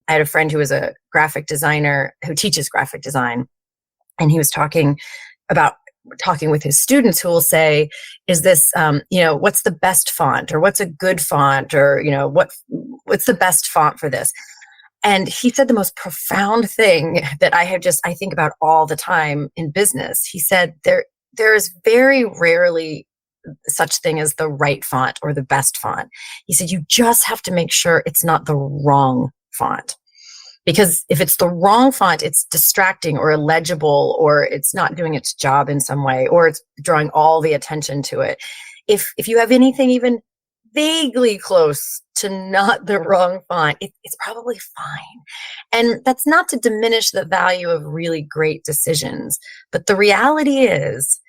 I had a friend who was a graphic designer who teaches graphic design. And he was talking with his students who will say, is this, what's the best font, or what's a good font, or, what's the best font for this? And he said the most profound thing that I think about all the time in business. He said, there is very rarely such thing as the right font or the best font. He said, you just have to make sure it's not the wrong font. Because if it's the wrong font, it's distracting or illegible, or it's not doing its job in some way, or it's drawing all the attention to it. If you have anything even vaguely close to not the wrong font, it's probably fine. And that's not to diminish the value of really great decisions. But the reality is,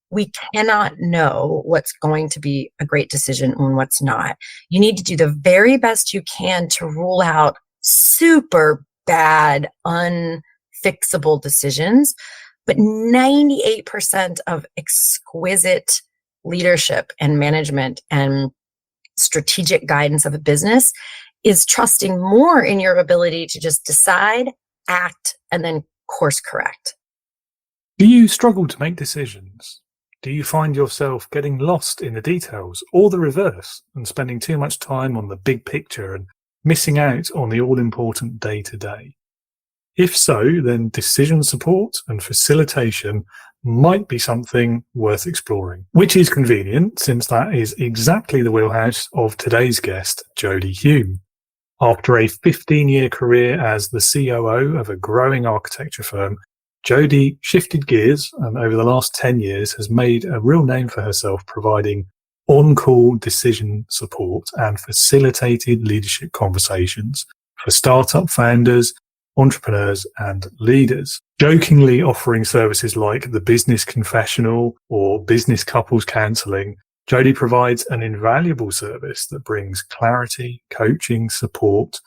we cannot know what's going to be a great decision and what's not. You need to do the very best you can to rule out super bad, unfixable decisions. But 98% of exquisite leadership and management and strategic guidance of a business is trusting more in your ability to just decide, act, and then course correct. Do you struggle to make decisions? Do you find yourself getting lost in the details, or the reverse, and spending too much time on the big picture and missing out on the all-important day-to-day? If so, then decision support and facilitation might be something worth exploring, which is convenient since that is exactly the wheelhouse of today's guest, Jodi Hume. After a 15-year career as the COO of a growing architecture firm, Jodi shifted gears and over the last 10 years has made a real name for herself providing on-call decision support and facilitated leadership conversations for startup founders, entrepreneurs, and leaders, jokingly offering services like the business confessional or business couples counseling. Jodi provides an invaluable service that brings clarity, coaching, support,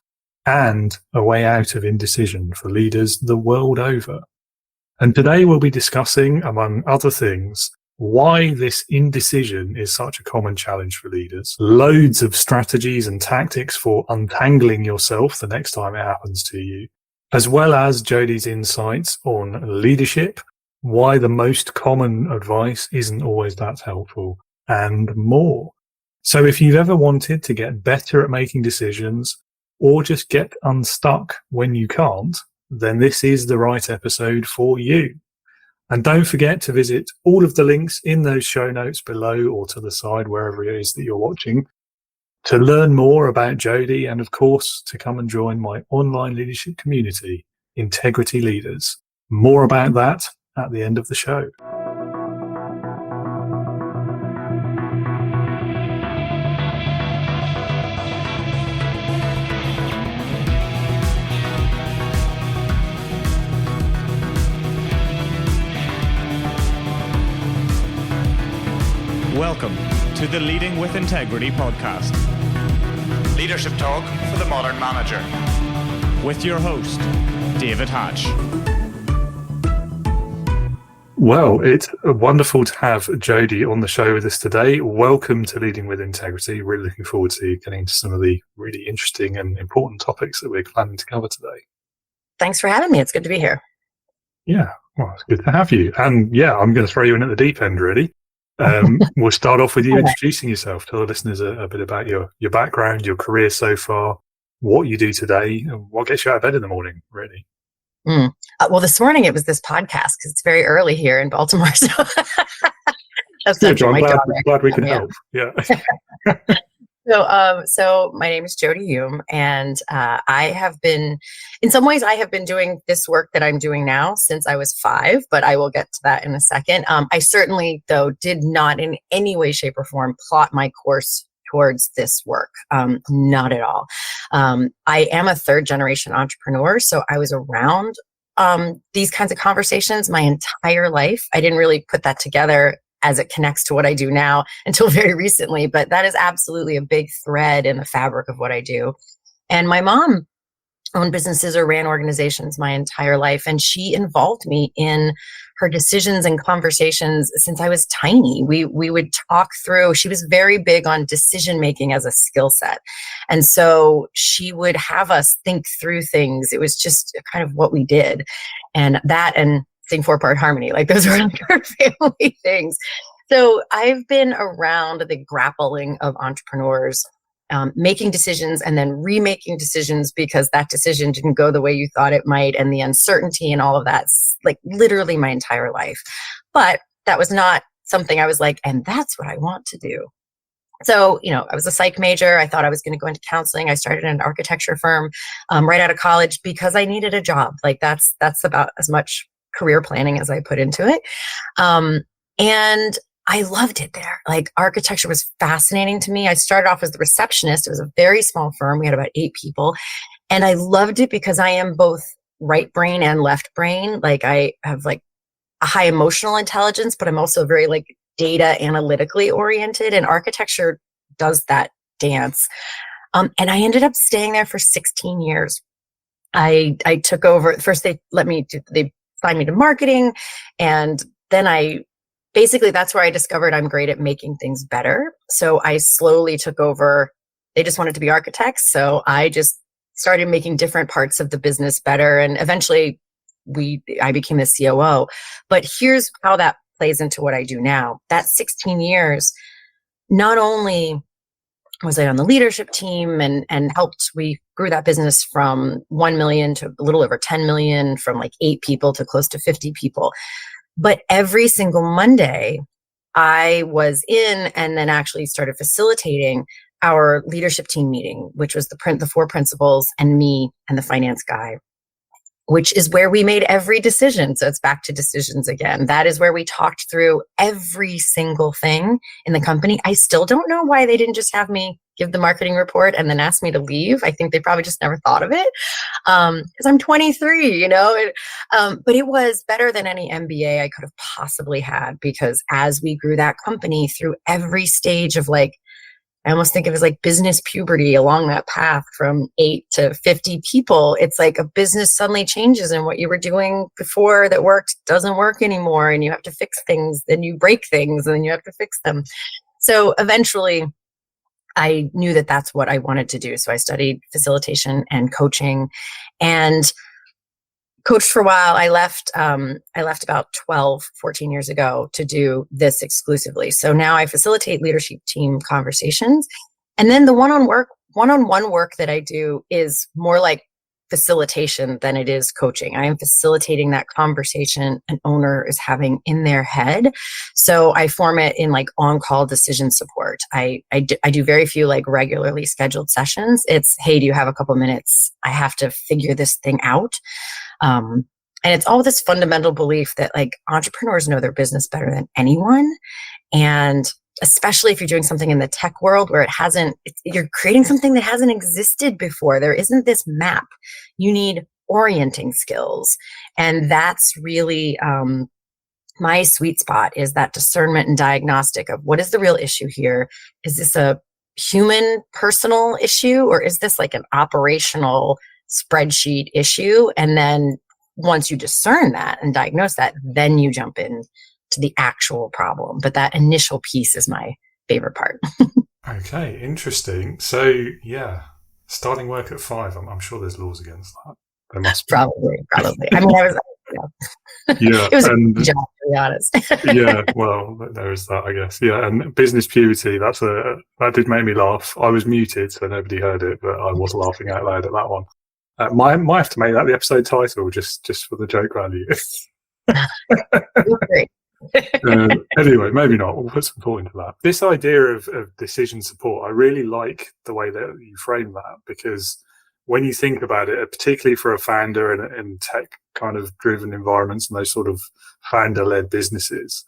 and a way out of indecision for leaders the world over. And today we'll be discussing, among other things, why this indecision is such a common challenge for leaders, loads of strategies and tactics for untangling yourself the next time it happens to you, as well as Jodi's insights on leadership, why the most common advice isn't always that helpful, and more. So if you've ever wanted to get better at making decisions or just get unstuck when you can't, then this is the right episode for you. And don't forget to visit all of the links in those show notes below or to the side, wherever it is that you're watching, to learn more about Jodi and, of course, to come and join my online leadership community, Integrity Leaders. More about that at the end of the show. Welcome to the Leading with Integrity podcast. Leadership talk for the modern manager. With your host, David Hatch. Well, it's wonderful to have Jodi on the show with us today. Welcome to Leading with Integrity. Really looking forward to getting into some of the really interesting and important topics that we're planning to cover today. Thanks for having me. It's good to be here. Yeah, well, it's good to have you. And yeah, I'm going to throw you in at the deep end, really. We'll start off with you introducing yourself. Tell the listeners a bit about your background, your career so far, what you do today, and what gets you out of bed in the morning, really. Well, this morning it was this podcast because it's very early here in Baltimore. So that's good. I'm glad we can help. Yeah. So my name is Jodi Hume, and I have been doing this work that I'm doing now since I was 5, but I will get to that in a second. I certainly, though, did not in any way, shape, or form plot my course towards this work. Not at all. I am a third-generation entrepreneur, so I was around these kinds of conversations my entire life. I didn't really put that together as it connects to what I do now until very recently, but that is absolutely a big thread in the fabric of what I do. And my mom owned businesses or ran organizations my entire life. And she involved me in her decisions and conversations since I was tiny. We would talk through, she was very big on decision making as a skill set. And so she would have us think through things. It was just kind of what we did. And that and sing 4-part harmony, like those were like our family things. So I've been around the grappling of entrepreneurs, making decisions and then remaking decisions because that decision didn't go the way you thought it might, and the uncertainty and all of that, like literally my entire life. But that was not something I was like, and that's what I want to do. So, I was a psych major. I thought I was going to go into counseling. I started an architecture firm right out of college because I needed a job. Like that's about as much career planning as I put into it. And I loved it there. Like architecture was fascinating to me. I started off as the receptionist. It was a very small firm. We had about 8 people. And I loved it because I am both right brain and left brain. Like I have like a high emotional intelligence, but I'm also very like data analytically oriented, and architecture does that dance. And I ended up staying there for 16 years. I took over. First, they signed me to marketing, and then basically, that's where I discovered I'm great at making things better. So I slowly took over. They just wanted to be architects. So I just started making different parts of the business better. And eventually I became the COO. But here's how that plays into what I do now. That 16 years, not only was I on the leadership team and we grew that business from 1 million to a little over 10 million, from like 8 people to close to 50 people. But every single Monday, I was in and then actually started facilitating our leadership team meeting, which was the 4 principals and me and the finance guy, which is where we made every decision. So it's back to decisions again. That is where we talked through every single thing in the company. I still don't know why they didn't just have me give the marketing report and then ask me to leave. I think they probably just never thought of it because I'm 23, but it was better than any MBA I could have possibly had, because as we grew that company through every stage of I almost think of it as like business puberty along that path from 8 to 50 people. It's like a business suddenly changes, and what you were doing before that worked doesn't work anymore, and you have to fix things, then you break things, and then you have to fix them. So eventually I knew that that's what I wanted to do. So I studied facilitation and coaching and coached for a while. I left about 14 years ago to do this exclusively. So now I facilitate leadership team conversations. And then the one-on-one work that I do is more like facilitation than it is coaching. I am facilitating that conversation an owner is having in their head. So I form it in like on-call decision support. I do very few like regularly scheduled sessions. It's, hey, do you have a couple minutes? I have to figure this thing out. And it's all this fundamental belief that like entrepreneurs know their business better than anyone. And especially if you're doing something in the tech world where you're creating something that hasn't existed before. There isn't this map. You need orienting skills. And that's really my sweet spot, is that discernment and diagnostic of what is the real issue here? Is this a human personal issue, or is this like an operational spreadsheet issue? And then once you discern that and diagnose that, then you jump in to the actual problem. But that initial piece is my favorite part. Okay, interesting. So yeah, starting work at 5, I'm sure there's laws against that. There must be. Probably. I mean, yeah, it was a good job, to be honest. Yeah, well, there is that, I guess. Yeah, and business puberty, that did make me laugh. I was muted, so nobody heard it, but I was laughing out loud at that one. Might have to make that the episode title just for the joke value. Great. Anyway, maybe not. We'll put some thought into that. This idea of decision support, I really like the way that you frame that, because when you think about it, particularly for a founder in tech kind of driven environments and those sort of founder-led businesses,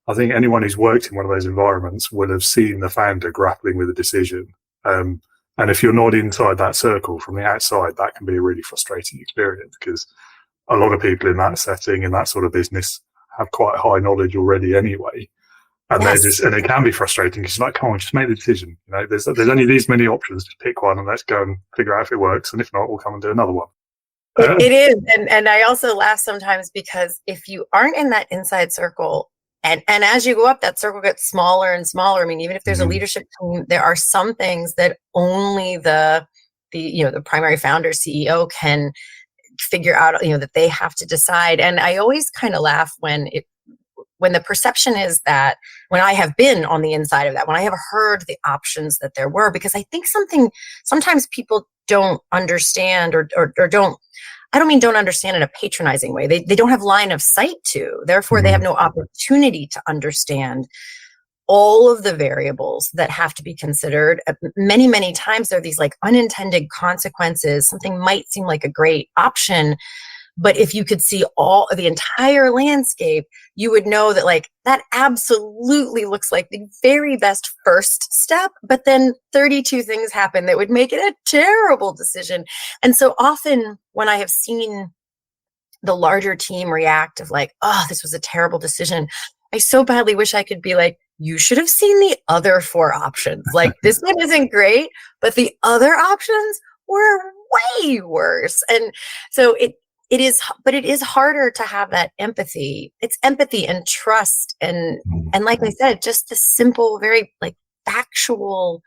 I think anyone who's worked in one of those environments will have seen the founder grappling with a decision. And if you're not inside that circle from the outside, that can be a really frustrating experience, because a lot of people in that setting, in that sort of business, have quite high knowledge already anyway. And Yes. and it can be frustrating because you're like, come on, just make the decision. There's only these many options. Just pick one and let's go and figure out if it works. And if not, we'll come and do another one. It is. And I also laugh sometimes because if you aren't in that inside circle, and as you go up, that circle gets smaller and smaller. I mean, even if there's a leadership team, there are some things that only the primary founder, CEO can figure out, that they have to decide. And I always kind of laugh when the perception is that, when I have been on the inside of that, when I have heard the options that there were, because I think sometimes people don't understand or don't, I don't mean don't understand in a patronizing way. They don't have line of sight to, therefore they have no opportunity to understand all of the variables that have to be considered. Many, many times there are these like unintended consequences. Something might seem like a great option, but if you could see all of the entire landscape, you would know that like that absolutely looks like the very best first step, but then 32 things happen that would make it a terrible decision. And so often when I have seen the larger team react of like, oh, this was a terrible decision, I so badly wish I could be like, you should have seen the other 4 options. Like, this one isn't great, but the other options were way worse. And so it is harder to have that empathy. It's empathy and trust. And like I said, just the simple, very like factual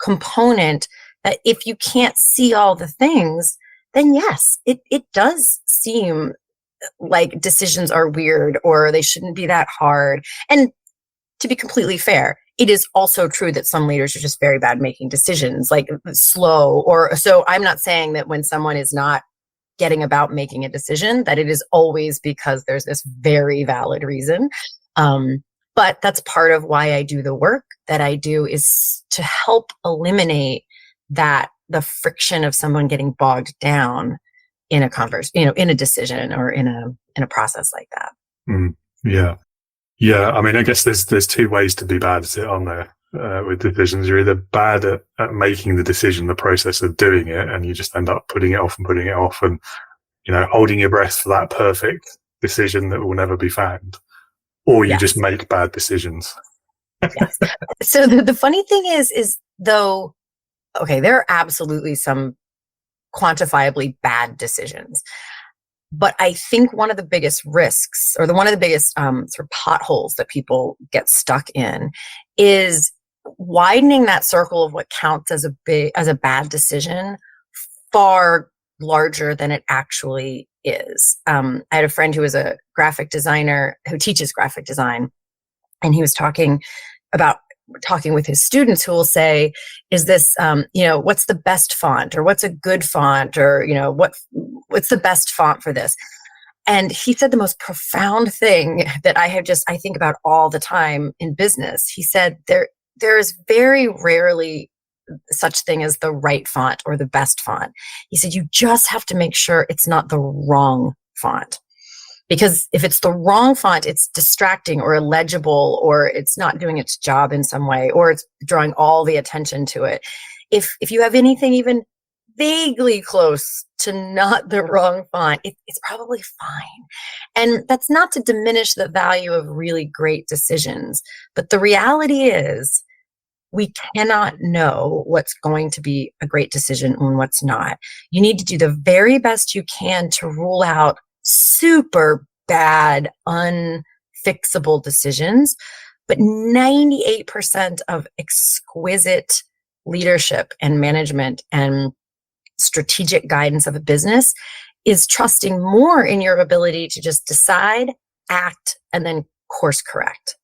component that if you can't see all the things, then yes, it does seem like decisions are weird or they shouldn't be that hard. And to be completely fair, it is also true that some leaders are just very bad making decisions, like slow so I'm not saying that when someone is not getting about making a decision, that it is always because there's this very valid reason. But that's part of why I do the work that I do, is to help eliminate the friction of someone getting bogged down in a in a decision or in a process like that. Yeah. Yeah. I mean, I guess there's 2 ways to be bad at it, aren't there? With decisions, you're either bad at making the decision, the process of doing it, and you just end up putting it off and, holding your breath for that perfect decision that will never be found, or you just make bad decisions. Yes. So the funny thing is though, okay, there are absolutely some quantifiably bad decisions. But I think one of the biggest risks, or one of the biggest sort of potholes that people get stuck in, is widening that circle of what counts as a bad decision far larger than it actually is. I had a friend who was a graphic designer who teaches graphic design, and he was talking with his students who will say, is this, what's the best font, or what's a good font, or, what's the best font for this? And he said the most profound thing that I think about all the time in business. He said, there is very rarely such thing as the right font or the best font. He said, you just have to make sure it's not the wrong font. Because if it's the wrong font, it's distracting or illegible, or it's not doing its job in some way, or it's drawing all the attention to it. If you have anything even vaguely close to not the wrong font, it's probably fine. And that's not to diminish the value of really great decisions. But the reality is, we cannot know what's going to be a great decision and what's not. You need to do the very best you can to rule out super bad, unfixable decisions. But 98% of exquisite leadership and management and strategic guidance of a business is trusting more in your ability to just decide, act, and then course correct.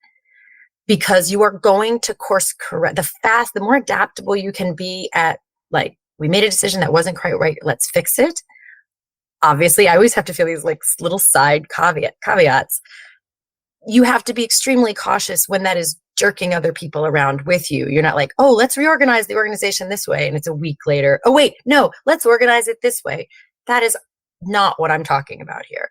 Because you are going to course correct. The more adaptable you can be at, like, we made a decision that wasn't quite right, let's fix it. Obviously, I always have to feel these like little side caveats. You have to be extremely cautious when that is jerking other people around with you. You're not like, oh, let's reorganize the organization this way. And it's a week later. Oh, wait, no, let's organize it this way. That is not what I'm talking about here.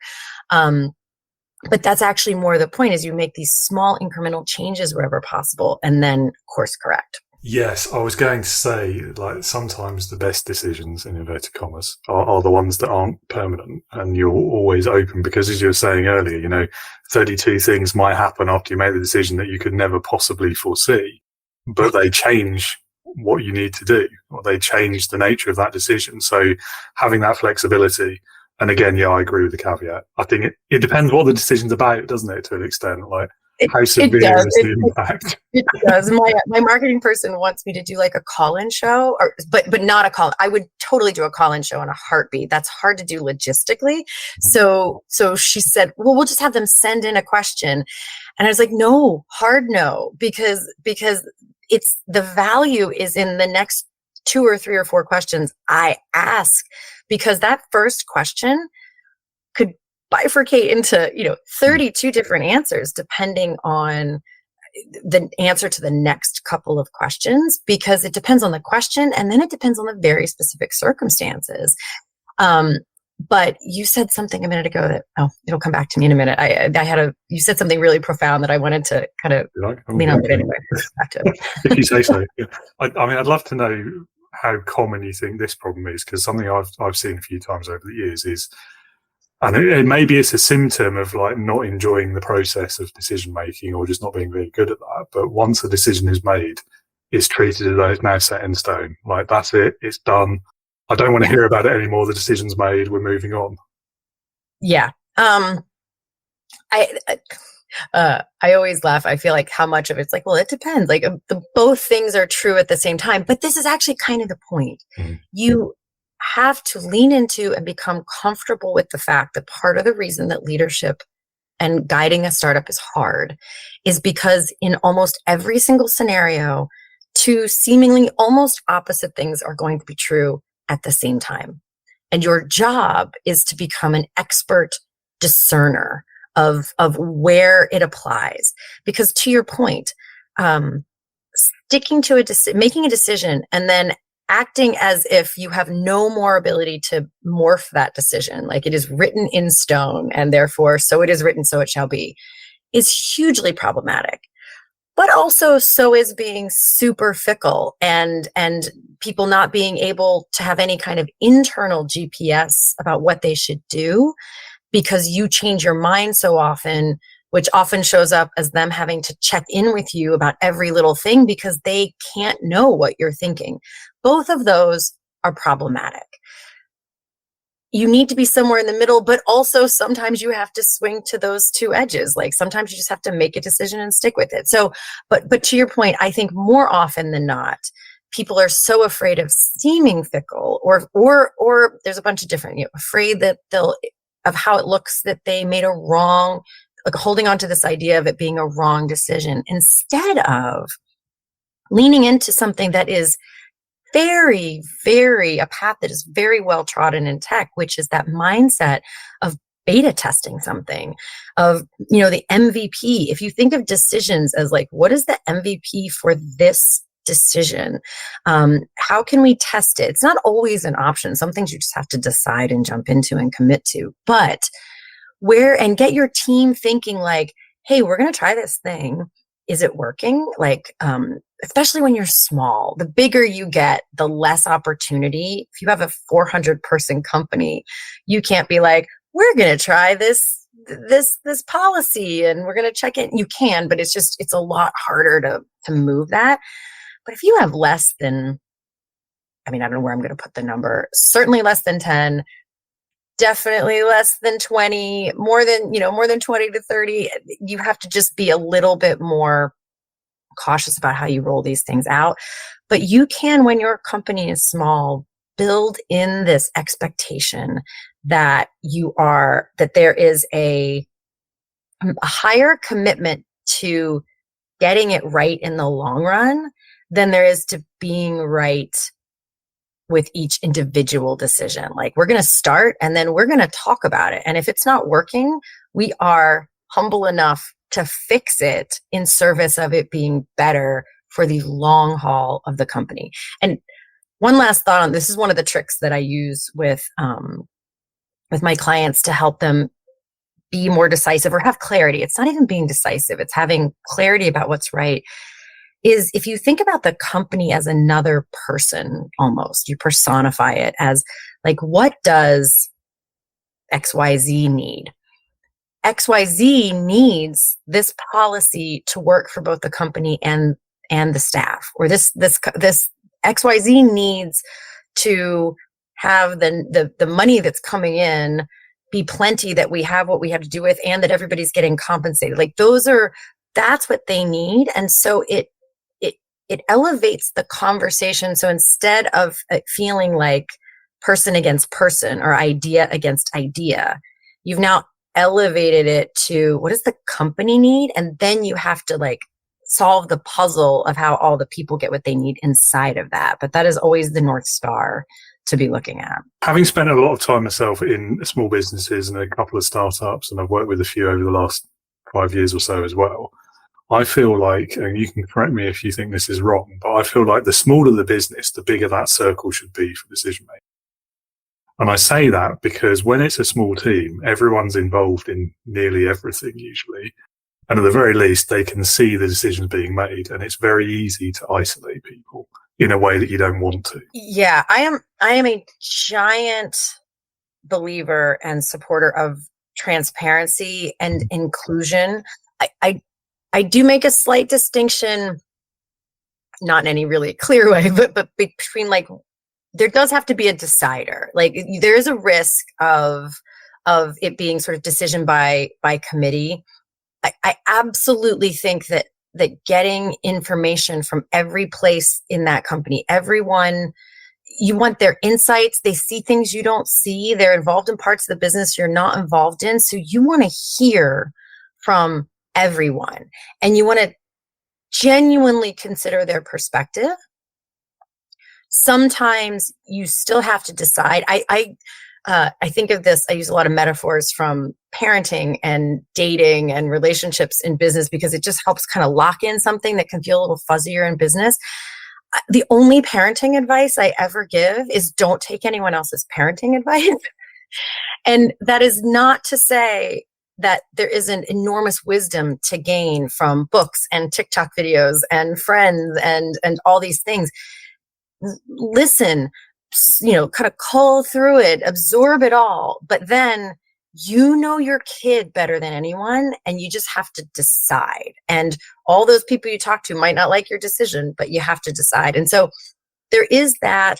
But that's actually more the point, is you make these small incremental changes wherever possible and then course correct. Yes, I was going to say, like, sometimes the best decisions, in inverted commas, are the ones that aren't permanent, and you're always open because, as you were saying earlier, 32 things might happen after you make the decision that you could never possibly foresee, but they change what you need to do, or they change the nature of that decision. So having that flexibility, and again, yeah, I agree with the caveat. I think it depends what the decision's about, doesn't it, to an extent? Like, how It severe does. is the impact? It does. My marketing person wants me to do like a call-in show, but not a call. I would totally do a call-in show in a heartbeat. That's hard to do logistically. So she said, well, we'll just have them send in a question. And I was like, no, hard no, because it's the value is in the next 2 or 3 or 4 questions I ask, because that first question could bifurcate into 32 different answers depending on the answer to the next couple of questions, because it depends on the question and then it depends on the very specific circumstances. But you said something a minute ago that it'll come back to me in a minute. You said something really profound that I wanted to kind of lean on it anyway. If you say so. Yeah. I mean, I'd love to know how common you think this problem is, because something I've seen a few times over the years is, and maybe it's a symptom of like not enjoying the process of decision making or just not being very good at that. But once a decision is made, it's treated as though it's now set in stone. Like, that's it, it's done. I don't want to hear about it anymore. The decision's made. We're moving on. Yeah. I always laugh. I feel like how much of it's like, well, it depends. Like both things are true at the same time. But this is actually kind of the point. You have to lean into and become comfortable with the fact that part of the reason that leadership and guiding a startup is hard is because in almost every single scenario, 2 seemingly almost opposite things are going to be true at the same time. And your job is to become an expert discerner of where it applies. Because to your point, sticking to making a decision and then acting as if you have no more ability to morph that decision, like it is written in stone and therefore so it is written, so it shall be, is hugely problematic. But also so is being super fickle and people not being able to have any kind of internal GPS about what they should do because you change your mind so often, which often shows up as them having to check in with you about every little thing because they can't know what you're thinking. Both of those are problematic. You need to be somewhere in the middle, but also sometimes you have to swing to those 2 edges. Like sometimes you just have to make a decision and stick with it. So, but to your point, I think more often than not, people are so afraid of seeming fickle or there's a bunch of different, afraid that of how it looks that they made a wrong, like holding on to this idea of it being a wrong decision instead of leaning into something that is very, very a path that is very well trodden in tech, which is that mindset of beta testing something, of, the MVP. If you think of decisions as like, what is the MVP for this decision? How can we test it? It's not always an option. Some things you just have to decide and jump into and commit to, but and get your team thinking like, hey, we're going to try this thing. Is it working? Like, especially when you're small, the bigger you get, the less opportunity. If you have a 400-person company, you can't be like, we're going to try this policy and we're going to check it. You can, but it's a lot harder to move that. But if you have less than, I don't know where I'm going to put the number, certainly less than 10, definitely less than 20, more than 20 to 30, you have to just be a little bit more cautious about how you roll these things out. But you can, when your company is small, build in this expectation that there is a higher commitment to getting it right in the long run than there is to being right with each individual decision. Like, we're going to start and then we're going to talk about it. And if it's not working, we are humble enough to fix it in service of it being better for the long haul of the company. And one last thought on this is one of the tricks that I use with my clients to help them be more decisive or have clarity. It's not even being decisive. It's having clarity about what's right. is if you think about the company as another person, almost, you personify it as like, what does XYZ need? XYZ needs this policy to work for both the company and the staff, or this XYZ needs to have the money that's coming in be plenty, that we have what we have to do with, and that everybody's getting compensated. Like that's what they need. And so it elevates the conversation. So instead of it feeling like person against person or idea against idea, you've now elevated it to what does the company need? And then you have to like solve the puzzle of how all the people get what they need inside of that. But that is always the North Star to be looking at. Having spent a lot of time myself in small businesses and a couple of startups, and I've worked with a few over the last 5 years or so as well, I feel like, and you can correct me if you think this is wrong, but I feel like the smaller the business, the bigger that circle should be for decision making. And I say that because when it's a small team, everyone's involved in nearly everything usually. And at the very least, they can see the decisions being made, and it's very easy to isolate people in a way that you don't want to. Yeah, I am a giant believer and supporter of transparency and inclusion. I do make a slight distinction, not in any really clear way, but between like, there does have to be a decider. Like there is a risk of it being sort of decision by committee. I absolutely think that getting information from every place in that company, everyone, you want their insights. They see things you don't see. They're involved in parts of the business you're not involved in. So you want to hear from everyone, and you want to genuinely consider their perspective. Sometimes you still have to decide. I think of this, I use a lot of metaphors from parenting and dating and relationships in business, because it just helps kind of lock in something that can feel a little fuzzier in business. The only parenting advice I ever give is don't take anyone else's parenting advice. And that is not to say that there isn't enormous wisdom to gain from books and TikTok videos and friends and all these things. Listen, kind of cull through it, absorb it all, but then you know your kid better than anyone, and you just have to decide. And all those people you talk to might not like your decision, but you have to decide. And so there is that,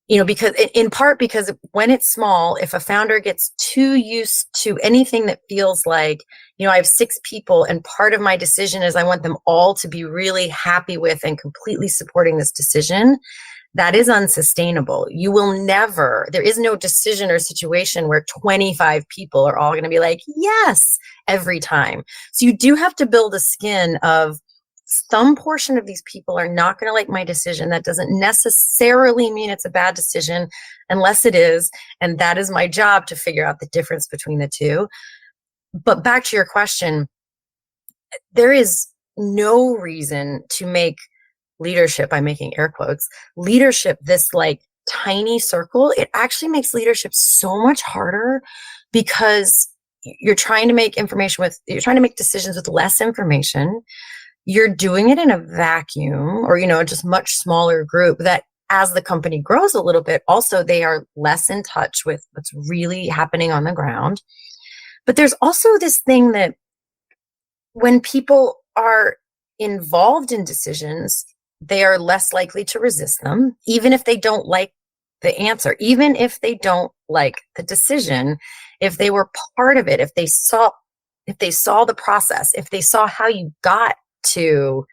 because in part because when it's small, if a founder gets too used to anything that feels like, I have 6 people and part of my decision is I want them all to be really happy with and completely supporting this decision, that is unsustainable. You will never, there is no decision or situation where 25 people are all going to be like, yes, every time. So you do have to build a skin of some portion of these people are not going to like my decision. That doesn't necessarily mean it's a bad decision unless it is. And that is my job to figure out the difference between the two. But back to your question, there is no reason to make leadership, I'm making air quotes, leadership this like tiny circle. It actually makes leadership so much harder because you're trying to make decisions with less information. You're doing it in a vacuum or, just much smaller group that as the company grows a little bit, also they are less in touch with what's really happening on the ground. But there's also this thing that when people are involved in decisions, they are less likely to resist them, even if they don't like the answer, even if they don't like the decision, if they were part of it, if they saw the process, if they saw how you got to,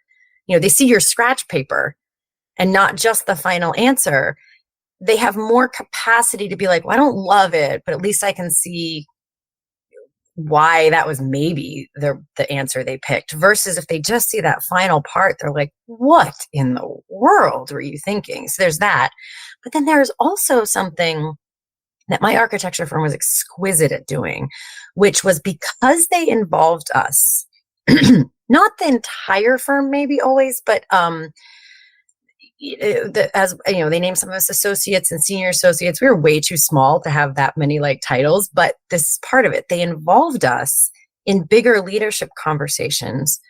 they see your scratch paper and not just the final answer, they have more capacity to be like, well, I don't love it, but at least I can see why that was maybe the answer they picked, versus if they just see that final part, they're like, what in the world were you thinking? So there's that. But then there's also something that my architecture firm was exquisite at doing, which was because they involved us, not the entire firm maybe always, but as they named some of us associates and senior associates. We were way too small to have that many like titles, but this is part of it. They involved us in bigger leadership conversations,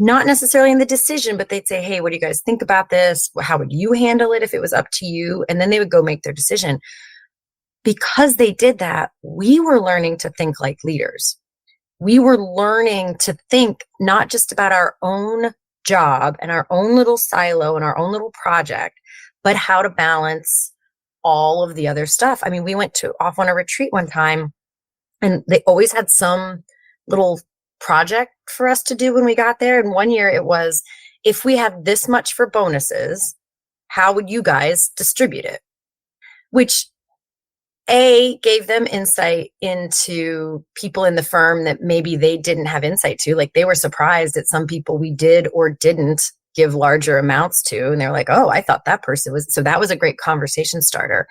not necessarily in the decision, but they'd say, hey, what do you guys think about this? How would you handle it if it was up to you? And then they would go make their decision. Because they did that, we were learning to think like leaders. We were learning to think not just about our own job and our own little silo and our own little project, but how to balance all of the other stuff. I mean, we went off on a retreat one time, and they always had some little project for us to do when we got there. And one year it was, if we have this much for bonuses, how would you guys distribute it? Which gave them insight into people in the firm that maybe they didn't have insight to. Like, they were surprised at some people we did or didn't give larger amounts to. And they're like, oh, I thought that person was. So that was a great conversation starter.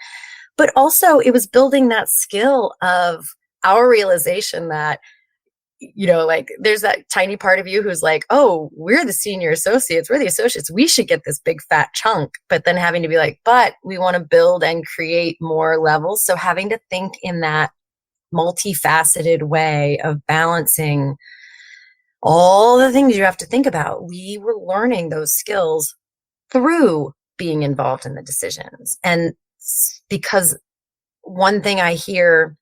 But also it was building that skill of our realization that, like, there's that tiny part of you who's like, oh, we're the senior associates. We're the associates. We should get this big fat chunk. But then having to be like, but we want to build and create more levels. So having to think in that multifaceted way of balancing all the things you have to think about. We were learning those skills through being involved in the decisions. And because one thing I hear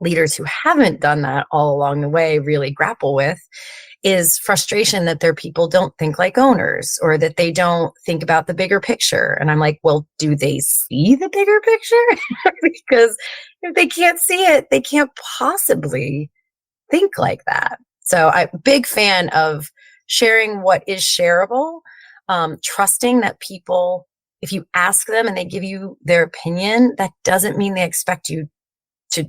leaders who haven't done that all along the way really grapple with is frustration that their people don't think like owners, or that they don't think about the bigger picture. And I'm like, well, do they see the bigger picture? Because if they can't see it, they can't possibly think like that. So I'm a big fan of sharing what is shareable, trusting that people, if you ask them and they give you their opinion, that doesn't mean they expect you to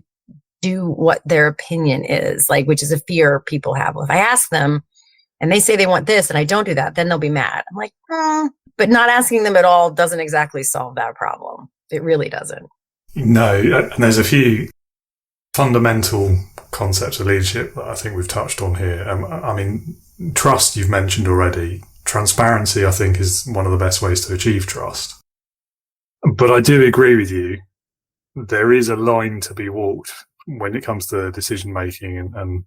do what their opinion is, like, which is a fear people have. Well, if I ask them and they say they want this and I don't do that, then they'll be mad. I'm like, but not asking them at all doesn't exactly solve that problem. It really doesn't. No, and there's a few fundamental concepts of leadership that I think we've touched on here. I mean, trust you've mentioned already. Transparency, I think, is one of the best ways to achieve trust. But I do agree with you. There is a line to be walked when it comes to decision making and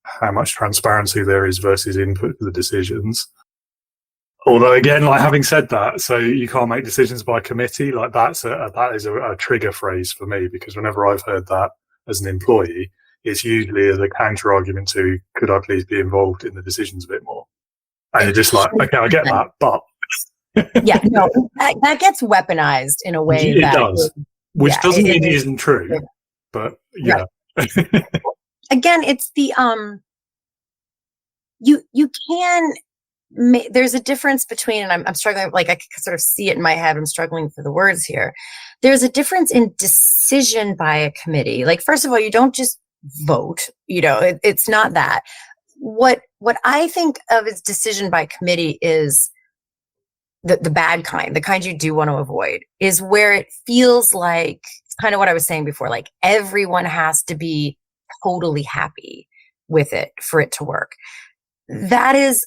how much transparency there is versus input to the decisions. Although, again, like, having said that, so you can't make decisions by committee, like, that is a trigger phrase for me, because whenever I've heard that as an employee, it's usually as a counter argument to, could I please be involved in the decisions a bit more? And you're just like, okay, I get that, but yeah, no, that gets weaponized in a way it does, which doesn't mean it isn't true, but yeah. Right. Again, it's the you can. There's a difference between, and I'm struggling, like, I can sort of see it in my head. I'm struggling for the words here. There's a difference in decision by a committee. Like, first of all, you don't just vote, it's not that. What I think of as decision by committee is the bad kind, the kind you do want to avoid, is where it feels like, kind of what I was saying before, like everyone has to be totally happy with it for it to work. That is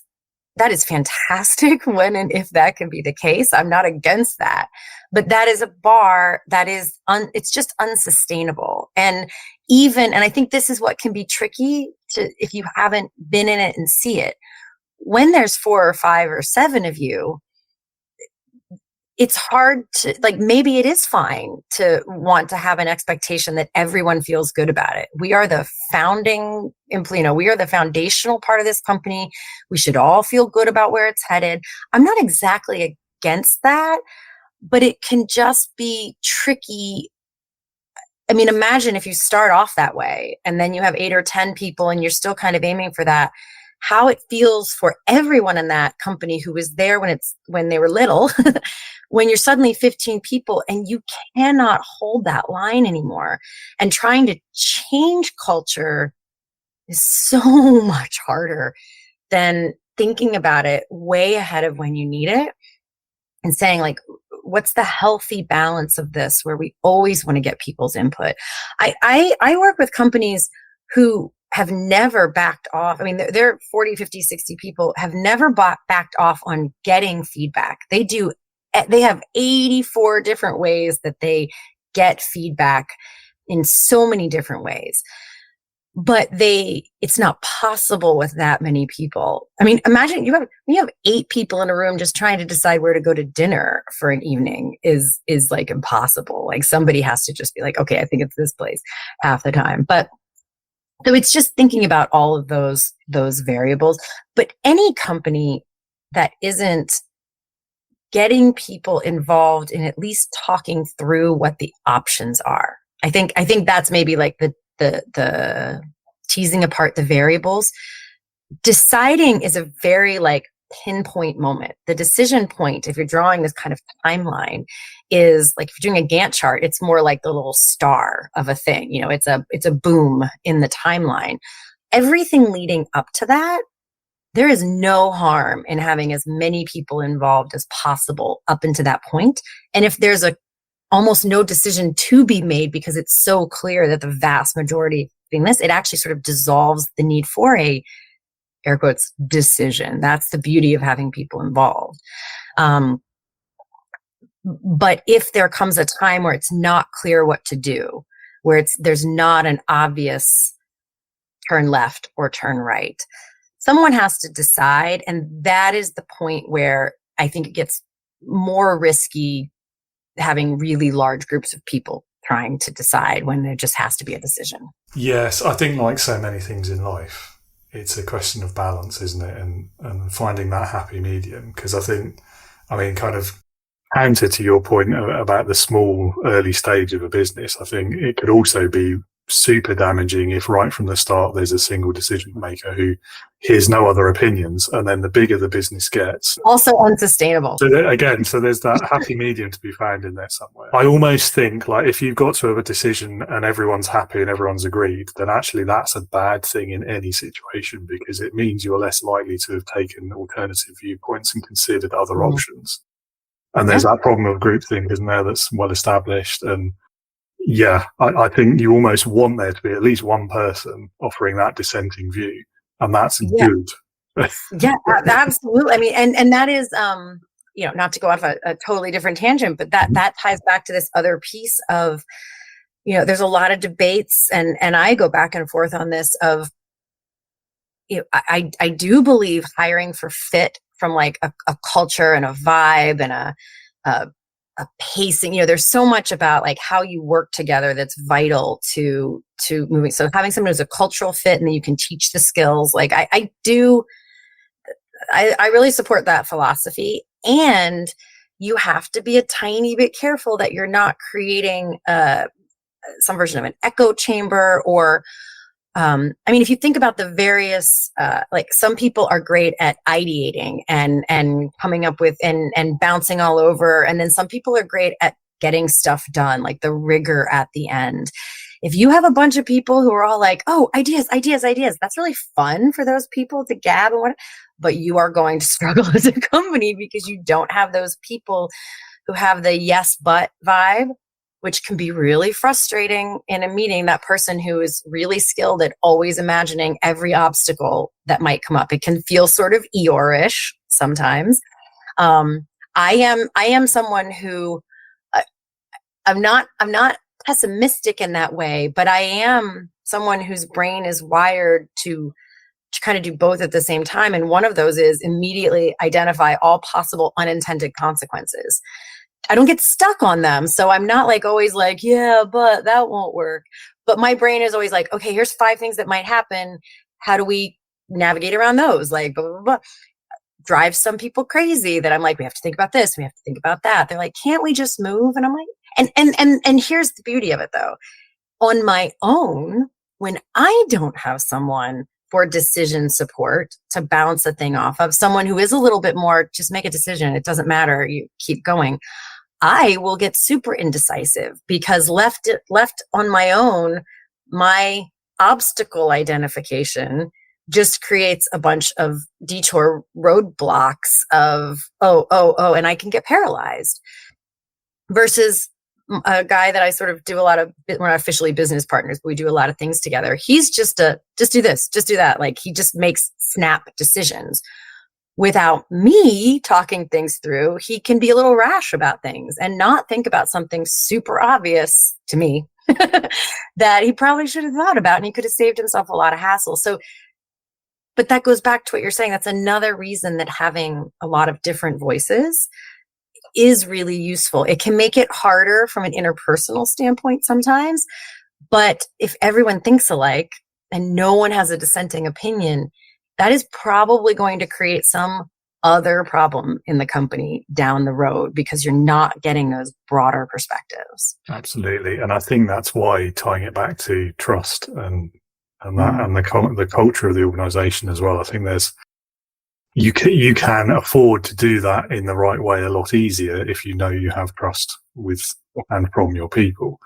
fantastic when and if that can be the case. I'm not against that. But that is a bar that is, it's just unsustainable. And I think this is what can be tricky if you haven't been in it and see it. When there's 4 or 5 or 7 of you, it's hard to, like, maybe it is fine to want to have an expectation that everyone feels good about it. We are the founding, we are the foundational part of this company. We should all feel good about where it's headed. I'm not exactly against that, but it can just be tricky. I mean, imagine if you start off that way and then you have 8 or 10 people and you're still kind of aiming for that, how it feels for everyone in that company who was there when they were little, when you're suddenly 15 people and you cannot hold that line anymore. And trying to change culture is so much harder than thinking about it way ahead of when you need it and saying, like, what's the healthy balance of this where we always want to get people's input? I work with companies who have never backed off. I mean, they're 40, 50, 60 people, have never backed off on getting feedback. They have 84 different ways that they get feedback in so many different ways. but it's not possible with that many people. I mean, imagine you have 8 people in a room just trying to decide where to go to dinner for an evening is like impossible. Like somebody has to just be like, okay, I think it's this place half the time. But so it's just thinking about all of those variables. But any company that isn't getting people involved in at least talking through what the options are. I think that's maybe like the teasing apart the variables. Deciding is a very like pinpoint moment. The decision point, if you're drawing this kind of timeline, is like if you're doing a Gantt chart, it's more like the little star of a thing. You know, it's a boom in the timeline. Everything leading up to that, there is no harm in having as many people involved as possible up into that point. And if there's almost no decision to be made because it's so clear that the vast majority doing this, it actually sort of dissolves the need for a, air quotes, decision. That's the beauty of having people involved. But if there comes a time where it's not clear what to do, where there's not an obvious turn left or turn right, someone has to decide. And that is the point where I think it gets more risky having really large groups of people trying to decide when there just has to be a decision. Yes, I think like so many things in life, it's a question of balance, isn't it? And finding that happy medium. Because I mean, kind of counter to your point about the small early stage of a business, I think it could also be super damaging if right from the start there's a single decision maker who hears no other opinions, and then the bigger the business gets, also unsustainable. So there's that happy medium to be found in there somewhere. I almost think like if you've got to have a decision and everyone's happy and everyone's agreed, then actually that's a bad thing in any situation, because it means you're less likely to have taken alternative viewpoints and considered other options. And there's that problem of groupthink, isn't there, that's well established. And yeah, I think you almost want there to be at least one person offering that dissenting view, and that's good. Yeah, absolutely. I mean, and that is, not to go off a totally different tangent, but that ties back to this other piece of, there's a lot of debates, and I go back and forth on this of, I do believe hiring for fit from like a culture and a vibe and a pacing, there's so much about like how you work together that's vital to moving. So having someone who's a cultural fit and then you can teach the skills, like I really support that philosophy. And you have to be a tiny bit careful that you're not creating some version of an echo chamber or if you think about the various, like some people are great at ideating and coming up with and bouncing all over. And then some people are great at getting stuff done, like the rigor at the end. If you have a bunch of people who are all like, oh, ideas, that's really fun for those people to gab and what, but you are going to struggle as a company because you don't have those people who have the yes, but vibe, which can be really frustrating in a meeting. That person who is really skilled at always imagining every obstacle that might come up. It can feel sort of Eeyore-ish sometimes. I am someone who I'm not pessimistic in that way, but I am someone whose brain is wired to kind of do both at the same time. And one of those is immediately identify all possible unintended consequences. I don't get stuck on them. So I'm not like always like, yeah, but that won't work. But my brain is always like, okay, here's 5 things that might happen. How do we navigate around those? Like, blah, blah, blah. Drives some people crazy that I'm like, we have to think about this. We have to think about that. They're like, can't we just move? And I'm like, and here's the beauty of it though. On my own, when I don't have someone for decision support to bounce a thing off of, someone who is a little bit more, just make a decision. It doesn't matter. You keep going. I will get super indecisive because left on my own, my obstacle identification just creates a bunch of detour roadblocks of, and I can get paralyzed. Versus a guy that I sort of do a lot of, we're not officially business partners, but we do a lot of things together. He's just do this, just do that. Like he just makes snap decisions. Without me talking things through, he can be a little rash about things and not think about something super obvious to me that he probably should have thought about, and he could have saved himself a lot of hassle. So, but that goes back to what you're saying. That's another reason that having a lot of different voices is really useful. It can make it harder from an interpersonal standpoint sometimes, but if everyone thinks alike and no one has a dissenting opinion, that is probably going to create some other problem in the company down the road, because you're not getting those broader perspectives. Absolutely. And I think that's why tying it back to trust and the culture of the organization as well. I think you can afford to do that in the right way a lot easier if you know you have trust with and from your people.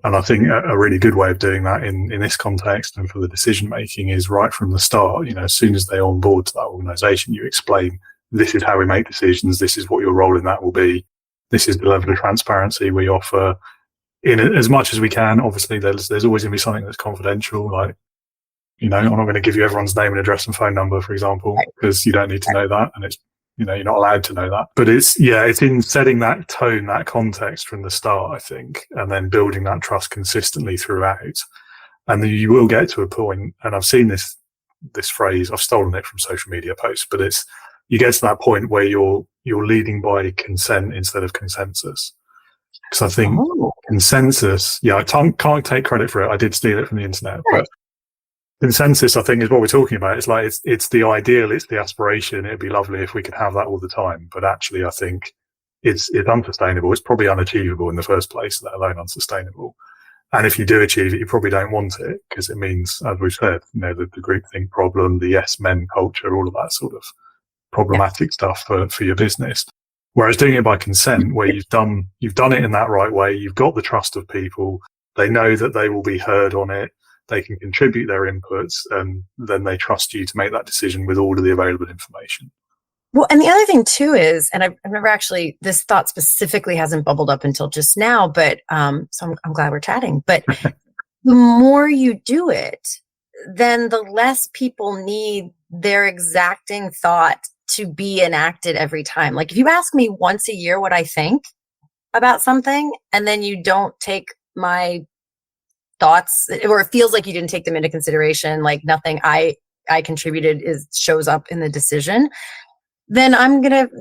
And I think a really good way of doing that in this context and for the decision making is right from the start. As soon as they onboard to that organization, you explain, this is how we make decisions. This is what your role in that will be. This is the level of transparency we offer in as much as we can. Obviously, there's always going to be something that's confidential. Like, I'm not going to give you everyone's name and address and phone number, for example, because you don't need to know that. And it's, you're not allowed to know that. But it's in setting that tone, that context from the start, I think, and then building that trust consistently throughout. And then you will get to a point, and I've seen this phrase, I've stolen it from social media posts, but you get to that point where you're leading by consent instead of consensus. Because I think consensus, I can't take credit for it. I did steal it from the internet, but consensus, I think, is what we're talking about. It's like, it's the ideal, it's the aspiration. It'd be lovely if we could have that all the time. But actually, I think it's unsustainable. It's probably unachievable in the first place, let alone unsustainable. And if you do achieve it, you probably don't want it, because it means, as we've said, the groupthink problem, the yes men culture, all of that sort of problematic stuff for your business. Whereas doing it by consent, where you've done it in that right way, you've got the trust of people, they know that they will be heard on it, they can contribute their inputs, and then they trust you to make that decision with all of the available information. Well, and the other thing too is, and I've never actually, this thought specifically hasn't bubbled up until just now, but so I'm glad we're chatting. But the more you do it, then the less people need their exacting thought to be enacted every time. Like, if you ask me once a year what I think about something, and then you don't take my thoughts, or it feels like you didn't take them into consideration, like nothing I contributed shows up in the decision, then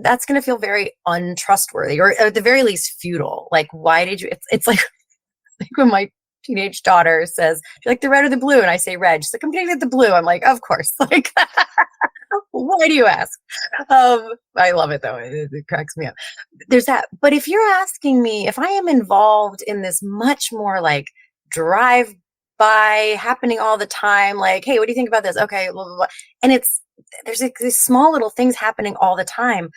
that's gonna feel very untrustworthy, or at the very least futile. Like, why did you? It's like when my teenage daughter says, "Do you like the red or the blue?" And I say red. She's like, "I'm gonna get the blue." I'm like, "Of course." Like, why do you ask? I love it though. It cracks me up. There's that. But if you're asking me if I am involved in this much more like drive by happening all the time, like, hey, what do you think about this? Okay, blah, blah, blah. And there's like these small little things happening all the time.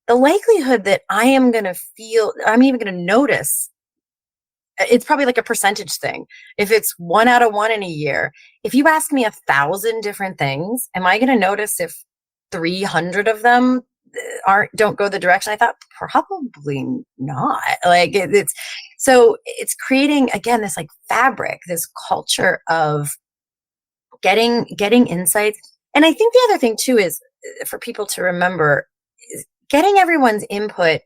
The likelihood that I'm even going to notice, it's probably like a percentage thing. If it's 1 out of 1 in a year, if you ask me 1,000 different things, am I going to notice if 300 of them don't go the direction I thought? Probably not. Like, it's creating, again, this like fabric, this culture of getting insights. And I think the other thing too is for people to remember is getting everyone's input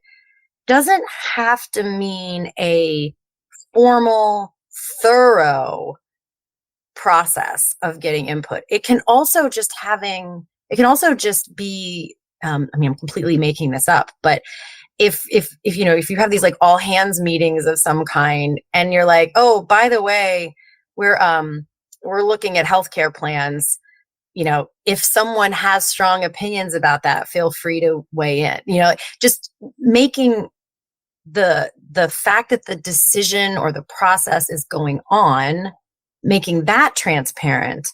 doesn't have to mean a formal, thorough process of getting input. It can also just be, I'm completely making this up, but if you have these like all hands meetings of some kind, and you're like, oh, by the way, we're looking at healthcare plans. If someone has strong opinions about that, feel free to weigh in. Just making the fact that the decision or the process is going on, making that transparent,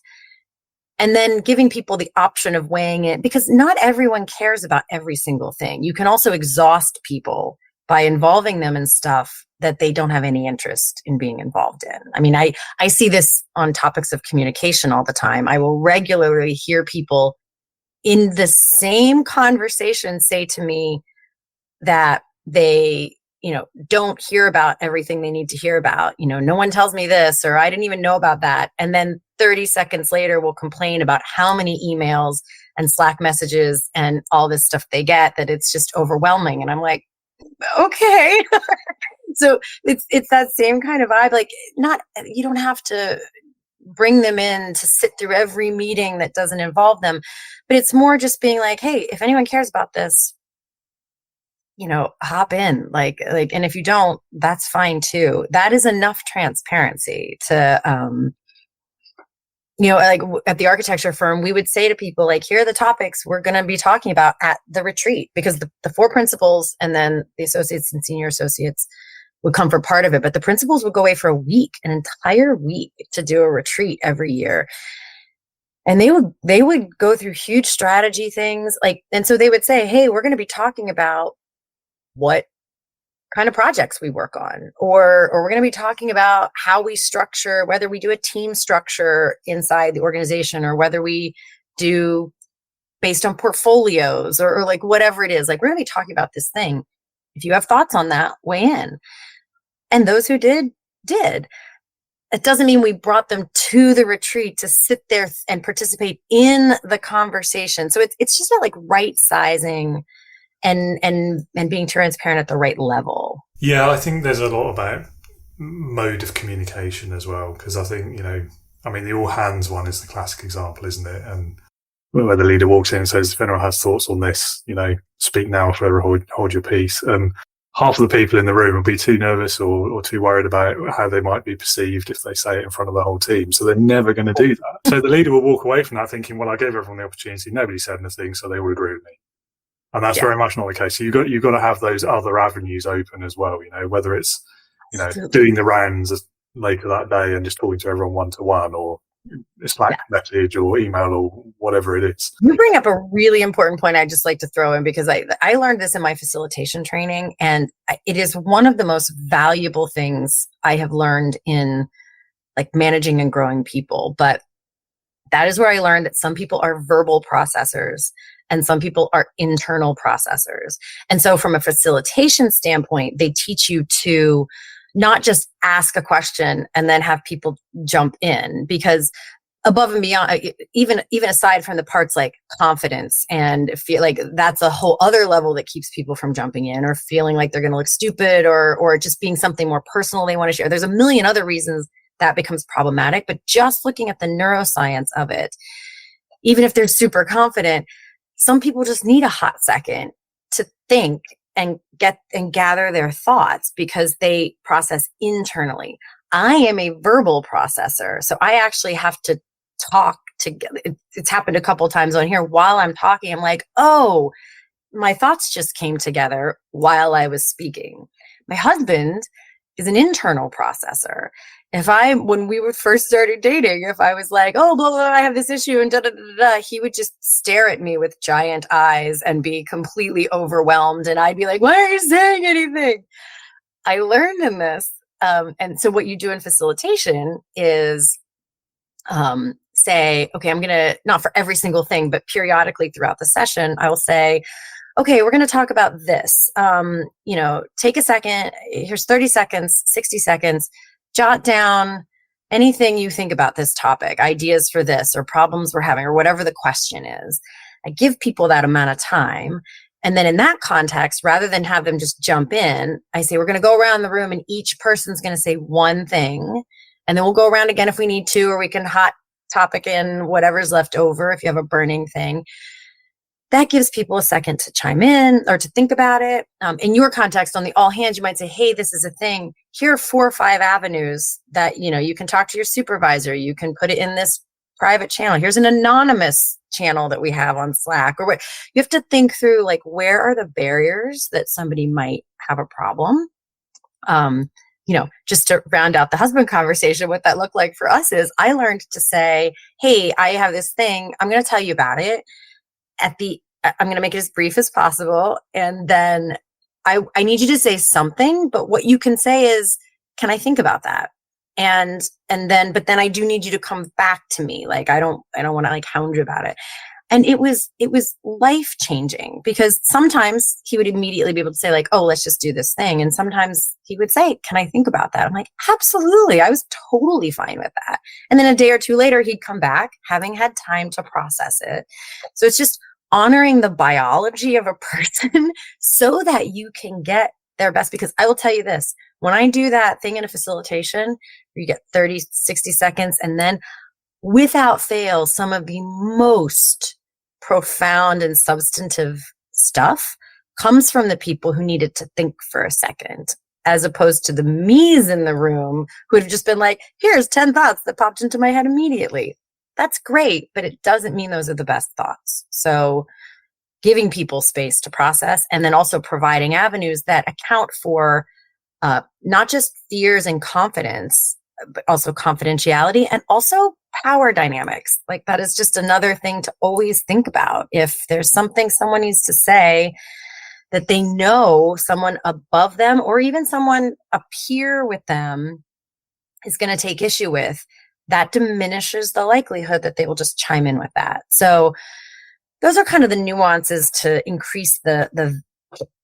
and then giving people the option of weighing it, because not everyone cares about every single thing. You can also exhaust people by involving them in stuff that they don't have any interest in being involved in. I mean, I see this on topics of communication all the time. I will regularly hear people in the same conversation say to me that they, don't hear about everything they need to hear about. No one tells me this, or I didn't even know about that. And then 30 seconds later will complain about how many emails and Slack messages and all this stuff they get, that it's just overwhelming. And I'm like, okay, So it's that same kind of vibe. Like, not, you don't have to bring them in to sit through every meeting that doesn't involve them, but it's more just being like, hey, if anyone cares about this, hop in, and if you don't, that's fine too. That is enough transparency to, like at the architecture firm, we would say to people, like, here are the topics we're going to be talking about at the retreat, because the 4 principals and then the associates and senior associates would come for part of it, but the principals would go away for a week, an entire week, to do a retreat every year. And they would go through huge strategy things, and so they would say, hey, we're going to be talking about what kind of projects we work on, or we're going to be talking about how we structure, whether we do a team structure inside the organization, or whether we do based on portfolios, or like whatever it is. Like, we're going to be talking about this thing. If you have thoughts on that, weigh in. And those who did. It doesn't mean we brought them to the retreat to sit there and participate in the conversation. So it's just about like right sizing and being transparent at the right level. Yeah, I think there's a lot about mode of communication as well, because I think, the all hands one is the classic example, isn't it? And where the leader walks in and says, if anyone has thoughts on this, speak now or forever hold your peace. Half of the people in the room will be too nervous or too worried about how they might be perceived if they say it in front of the whole team. So they're never going to do that. So the leader will walk away from that thinking, well, I gave everyone the opportunity. Nobody said anything, so they all agree with me. And that's very much not the case. So you've got to have those other avenues open as well, whether it's, doing the rounds later that day and just talking to everyone one-to-one, or a Slack message or email or whatever it is. You bring up a really important point I'd just like to throw in, because I learned this in my facilitation training, and it is one of the most valuable things I have learned in like managing and growing people. But that is where I learned that some people are verbal processors and some people are internal processors. And so from a facilitation standpoint, they teach you to not just ask a question and then have people jump in, because above and beyond, even aside from the parts like confidence and feel like that's a whole other level that keeps people from jumping in, or feeling like they're going to look stupid, or just being something more personal they want to share. There's a million other reasons that becomes problematic, but just looking at the neuroscience of it, even if they're super confident, some people just need a hot second to think and gather their thoughts, because they process internally. I am a verbal processor, so I actually have to talk together. It's happened a couple of times on here. While I'm talking, I'm like, oh, my thoughts just came together while I was speaking. My husband is an internal processor. When we were first started dating, if I was like, oh, blah, blah, I have this issue and da, da, da, da, he would just stare at me with giant eyes and be completely overwhelmed. And I'd be like, why are you saying anything? I learned in this. And so what you do in facilitation is say, okay, I'm going to, not for every single thing, but periodically throughout the session, I will say, okay, we're going to talk about this. Take a second. Here's 30 seconds, 60 seconds. Jot down anything you think about this topic, ideas for this, or problems we're having, or whatever the question is. I give people that amount of time. And then in that context, rather than have them just jump in, I say, we're going to go around the room and each person's going to say one thing. And then we'll go around again if we need to, or we can hot topic in whatever's left over if you have a burning thing. That gives people a second to chime in or to think about it. In your context, on the all hands, you might say, hey, this is a thing. Here are 4 or 5 avenues that, you can talk to your supervisor. You can put it in this private channel. Here's an anonymous channel that we have on Slack. Or what you have to think through, like, where are the barriers that somebody might have a problem? Just to round out the husband conversation, what that looked like for us is I learned to say, hey, I have this thing. I'm going to tell you about it. I'm going to make it as brief as possible. And then I need you to say something, but what you can say is, can I think about that? But then I do need you to come back to me. Like, I don't want to like hound you about it. And it was life changing, because sometimes he would immediately be able to say like, oh, let's just do this thing. And sometimes he would say, can I think about that? I'm like, absolutely. I was totally fine with that. And then a day or two later, he'd come back having had time to process it. So it's just honoring the biology of a person so that you can get their best. Because I will tell you this, when I do that thing in a facilitation, where you get 30, 60 seconds, and then without fail, some of the most profound and substantive stuff comes from the people who needed to think for a second, as opposed to the me's in the room who have just been like, here's 10 thoughts that popped into my head immediately. That's great, but it doesn't mean those are the best thoughts. So giving people space to process, and then also providing avenues that account for not just fears and confidence, but also confidentiality and also power dynamics. Like, that is just another thing to always think about. If there's something someone needs to say that they know someone above them or even someone a peer with them is going to take issue with, that diminishes the likelihood that they will just chime in with that. So those are kind of the nuances to increase the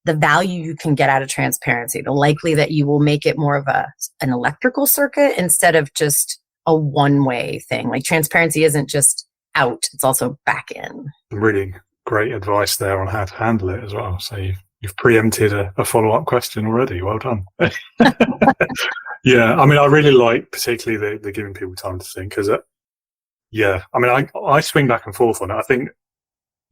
value you can get out of transparency, the likely that you will make it more of an electrical circuit instead of just a one-way thing. Like, transparency isn't just out, it's also back in. Really great advice there on how to handle it as well. So you've preempted a follow-up question already. Well done. Yeah, I mean, I really like particularly the giving people time to think, because I swing back and forth on it. I think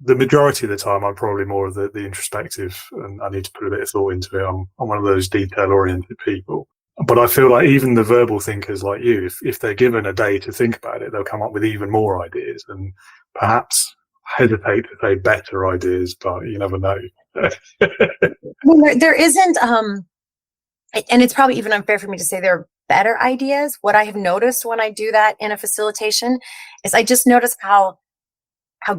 the majority of the time I'm probably more of the introspective, and I need to put a bit of thought into it. I'm one of those detail-oriented people. But I feel like even the verbal thinkers like you, if they're given a day to think about it, they'll come up with even more ideas, and perhaps hesitate to say better ideas, but you never know. Well, there isn't, and it's probably even unfair for me to say there are better ideas. What I have noticed when I do that in a facilitation is I just notice how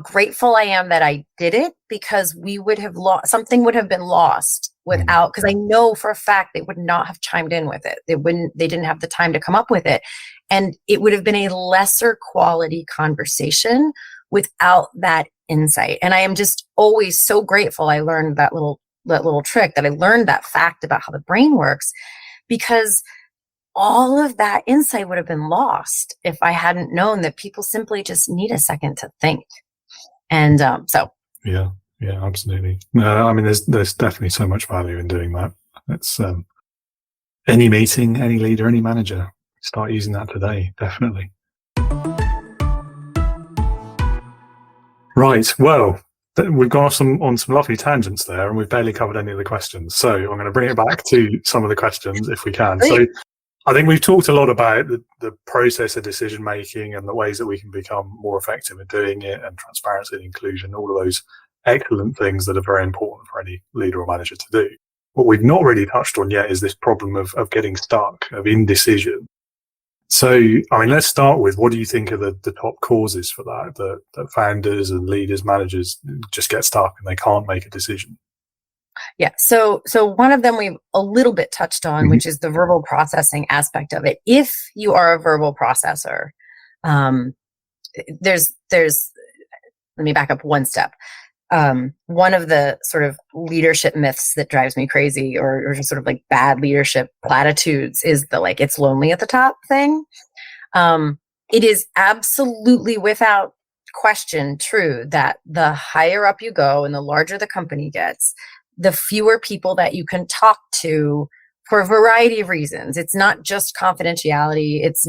grateful I am that I did it, because we would have something would have been lost without, because I know for a fact they would not have chimed in with it. They didn't have the time to come up with it. And it would have been a lesser quality conversation without that insight. And I am just always so grateful I learned that little trick, that I learned that fact about how the brain works, because all of that insight would have been lost if I hadn't known that people simply just need a second to think. And yeah, absolutely. No, I mean, there's definitely so much value in doing that. It's any meeting, any leader, any manager, start using that today. Definitely. Right. Well, we've gone on some lovely tangents there, and we've barely covered any of the questions. So I'm going to bring it back to some of the questions if we can. So I think we've talked a lot about the process of decision making and the ways that we can become more effective at doing it, and transparency and inclusion, all of those excellent things that are very important for any leader or manager to do. What we've not really touched on yet is this problem of getting stuck, of indecision. So, I mean, let's start with, what do you think are the top causes for that founders and leaders, managers just get stuck and they can't make a decision? Yeah. So one of them we've a little bit touched on, which is the verbal processing aspect of it. If you are a verbal processor, there's, let me back up one step. One of the sort of leadership myths that drives me crazy, or just sort of like bad leadership platitudes, is the like, it's lonely at the top thing. It is absolutely without question true that the higher up you go and the larger the company gets, the fewer people that you can talk to for a variety of reasons. It's not just confidentiality. It's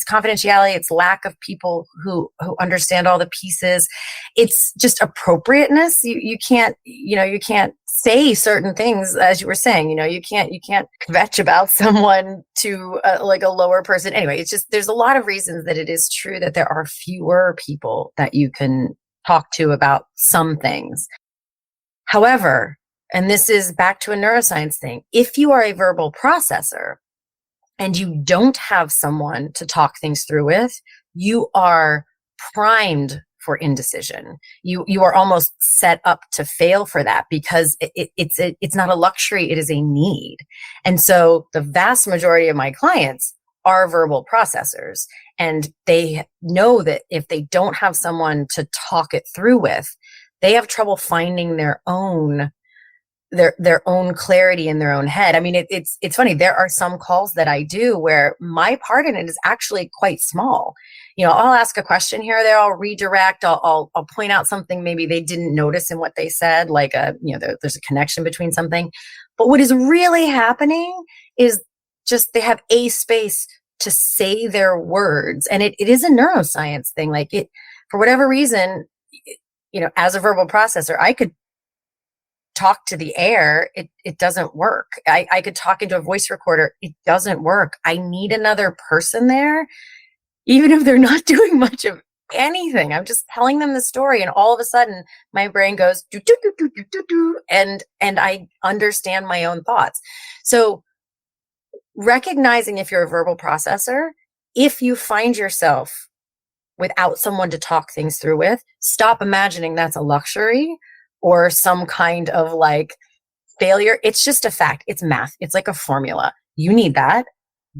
confidentiality. It's lack of people who understand all the pieces. It's just appropriateness. You can't say certain things, as you were saying, you can't kvetch about someone to like a lower person. Anyway, it's just, there's a lot of reasons that it is true that there are fewer people that you can talk to about some things. However, and this is back to a neuroscience thing, if you are a verbal processor and you don't have someone to talk things through with, you are primed for indecision. You are almost set up to fail for that, because it's not a luxury, it is a need. And so the vast majority of my clients are verbal processors, and they know that if they don't have someone to talk it through with, they have trouble finding their own their own clarity in their own head. I mean, it's funny. There are some calls that I do where my part in it is actually quite small. I'll ask a question here or there. I'll redirect. I'll point out something maybe they didn't notice in what they said, like there's a connection between something. But what is really happening is just they have a space to say their words, and it is a neuroscience thing. Like for whatever reason, as a verbal processor, I could talk to the air. It doesn't work. I could talk into a voice recorder. It doesn't work. I need another person there, even if they're not doing much of anything. I'm just telling them the story, and all of a sudden my brain goes do do do do do do do, and I understand my own thoughts. So recognizing if you're a verbal processor, if you find yourself without someone to talk things through with, stop imagining that's a luxury or some kind of like failure. It's just a fact. It's math. It's like a formula. You need that.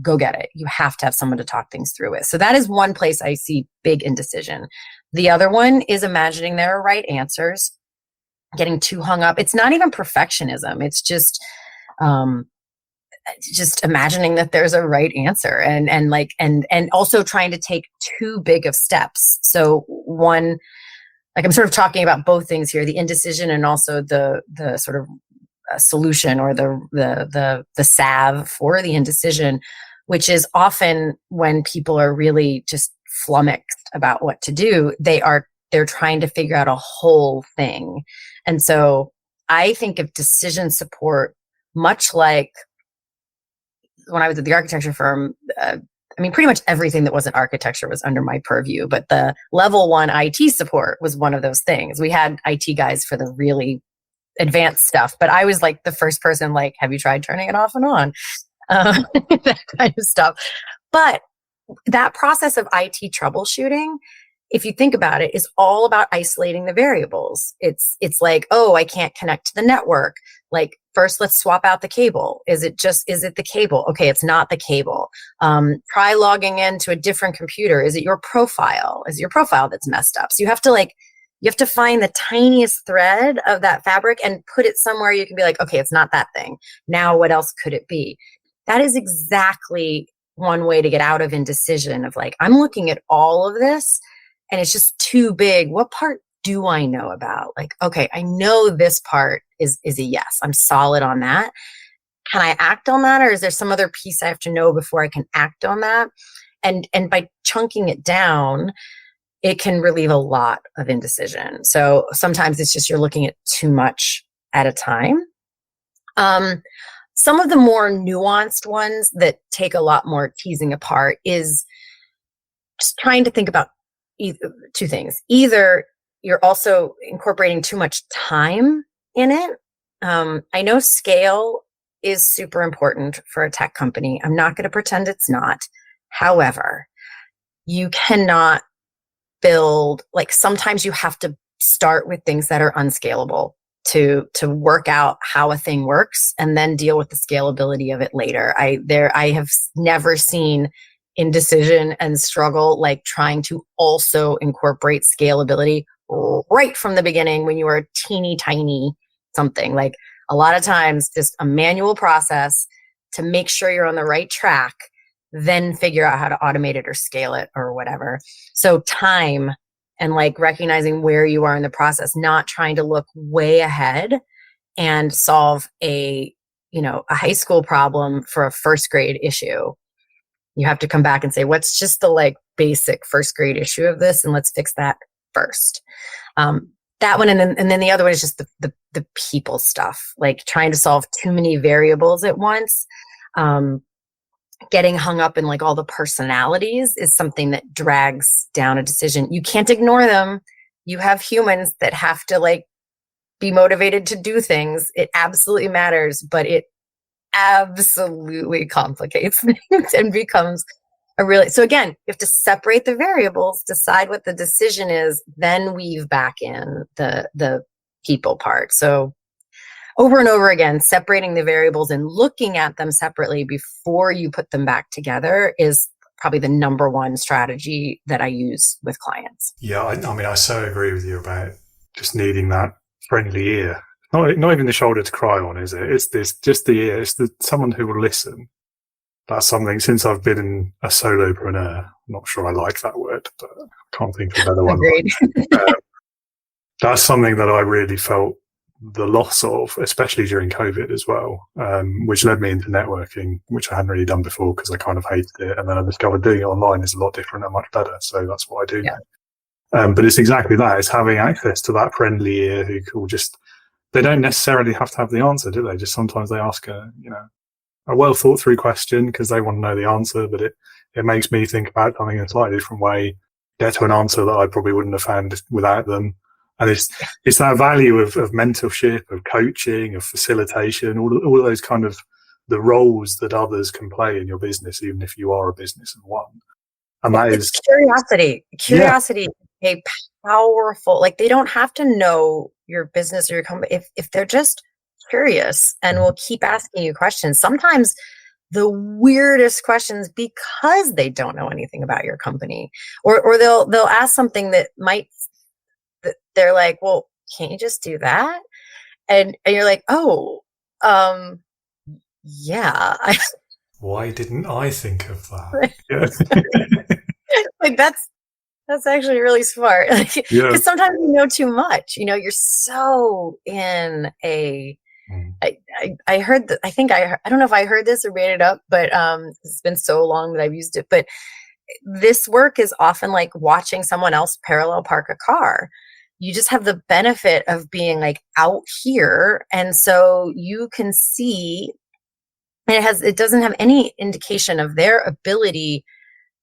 Go get it. You have to have someone to talk things through with. So that is one place I see big indecision. The other one is imagining there are right answers, getting too hung up. It's not even perfectionism. It's just imagining that there's a right answer and also trying to take too big of steps. So one, like I'm sort of talking about both things here, the indecision and also the sort of solution or the salve for the indecision, which is often when people are really just flummoxed about what to do, they're trying to figure out a whole thing. And so I think of decision support much like when I was at the architecture firm. Pretty much everything that wasn't architecture was under my purview, but the level 1 IT support was one of those things. We had IT guys for the really advanced stuff, but I was like the first person, like, have you tried turning it off and on? That kind of stuff. But that process of IT troubleshooting, if you think about it, is all about isolating the variables. It's like, oh, I can't connect to the network. Like, first, let's swap out the cable. Is it the cable? Okay, it's not the cable. Try logging into a different computer. Is it your profile? Is it your profile that's messed up? So you have to find the tiniest thread of that fabric and put it somewhere you can be like, okay, it's not that thing. Now, what else could it be? That is exactly one way to get out of indecision of like, I'm looking at all of this and it's just too big. What part do I know about? Like, okay, I know this part is a yes. I'm solid on that. Can I act on that? Or is there some other piece I have to know before I can act on that? And by chunking it down, it can relieve a lot of indecision. So sometimes it's just you're looking at too much at a time. Some of the more nuanced ones that take a lot more teasing apart is just trying to think about two things. Either you're also incorporating too much time in it. I know scale is super important for a tech company. I'm not going to pretend it's not. However, you cannot build, like sometimes you have to start with things that are unscalable to work out how a thing works and then deal with the scalability of it later. I have never seen indecision and struggle like trying to also incorporate scalability right from the beginning when you are a teeny tiny something. Like a lot of times just a manual process to make sure you're on the right track, then figure out how to automate it or scale it or whatever. So time and like recognizing where you are in the process, not trying to look way ahead and solve a high school problem for a first grade issue. You have to come back and say, what's just the like basic first grade issue of this? And let's fix that first. That one. And then the other one is just the people stuff, like trying to solve too many variables at once. Getting hung up in like all the personalities is something that drags down a decision. You can't ignore them. You have humans that have to like be motivated to do things. It absolutely matters, but it absolutely complicates things and becomes so again, you have to separate the variables, decide what the decision is, then weave back in the people part. So over and over again, separating the variables and looking at them separately before you put them back together is probably the number one strategy that I use with clients. Yeah, I so agree with you about just needing that friendly ear not even the shoulder to cry on, is it? It's just the ear. It's someone who will listen. That's something, since I've been a solopreneur, I'm not sure I like that word, but I can't think of a better one. Agreed. That's something that I really felt the loss of, especially during COVID as well, which led me into networking, which I hadn't really done before because I kind of hated it. And then I discovered doing it online is a lot different and much better. So that's what I do now. But it's exactly that. It's having access to that friendly ear who will just, they don't necessarily have to have the answer, do they? Just sometimes they ask a well thought through question because they want to know the answer, but it makes me think about something in a slightly different way, get to an answer that I probably wouldn't have found without them. And it's that value of mentorship, of coaching, of facilitation, all of those kind of the roles that others can play in your business, even if you are a business of one. And that is curiosity. Curiosity is a powerful, like, they don't have to know your business or your company if they're just curious and will keep asking you questions. Sometimes the weirdest questions because they don't know anything about your company, or they'll ask something that might, they're like, well, can't you just do that? And you're like, oh, yeah. Why didn't I think of that? Like, that's actually really smart. Because sometimes you know too much. You're so in a. I heard that. I don't know if I heard this or made it up, but it's been so long that I've used it. But this work is often like watching someone else parallel park a car. You just have the benefit of being like out here, and so you can see. And it doesn't have any indication of their ability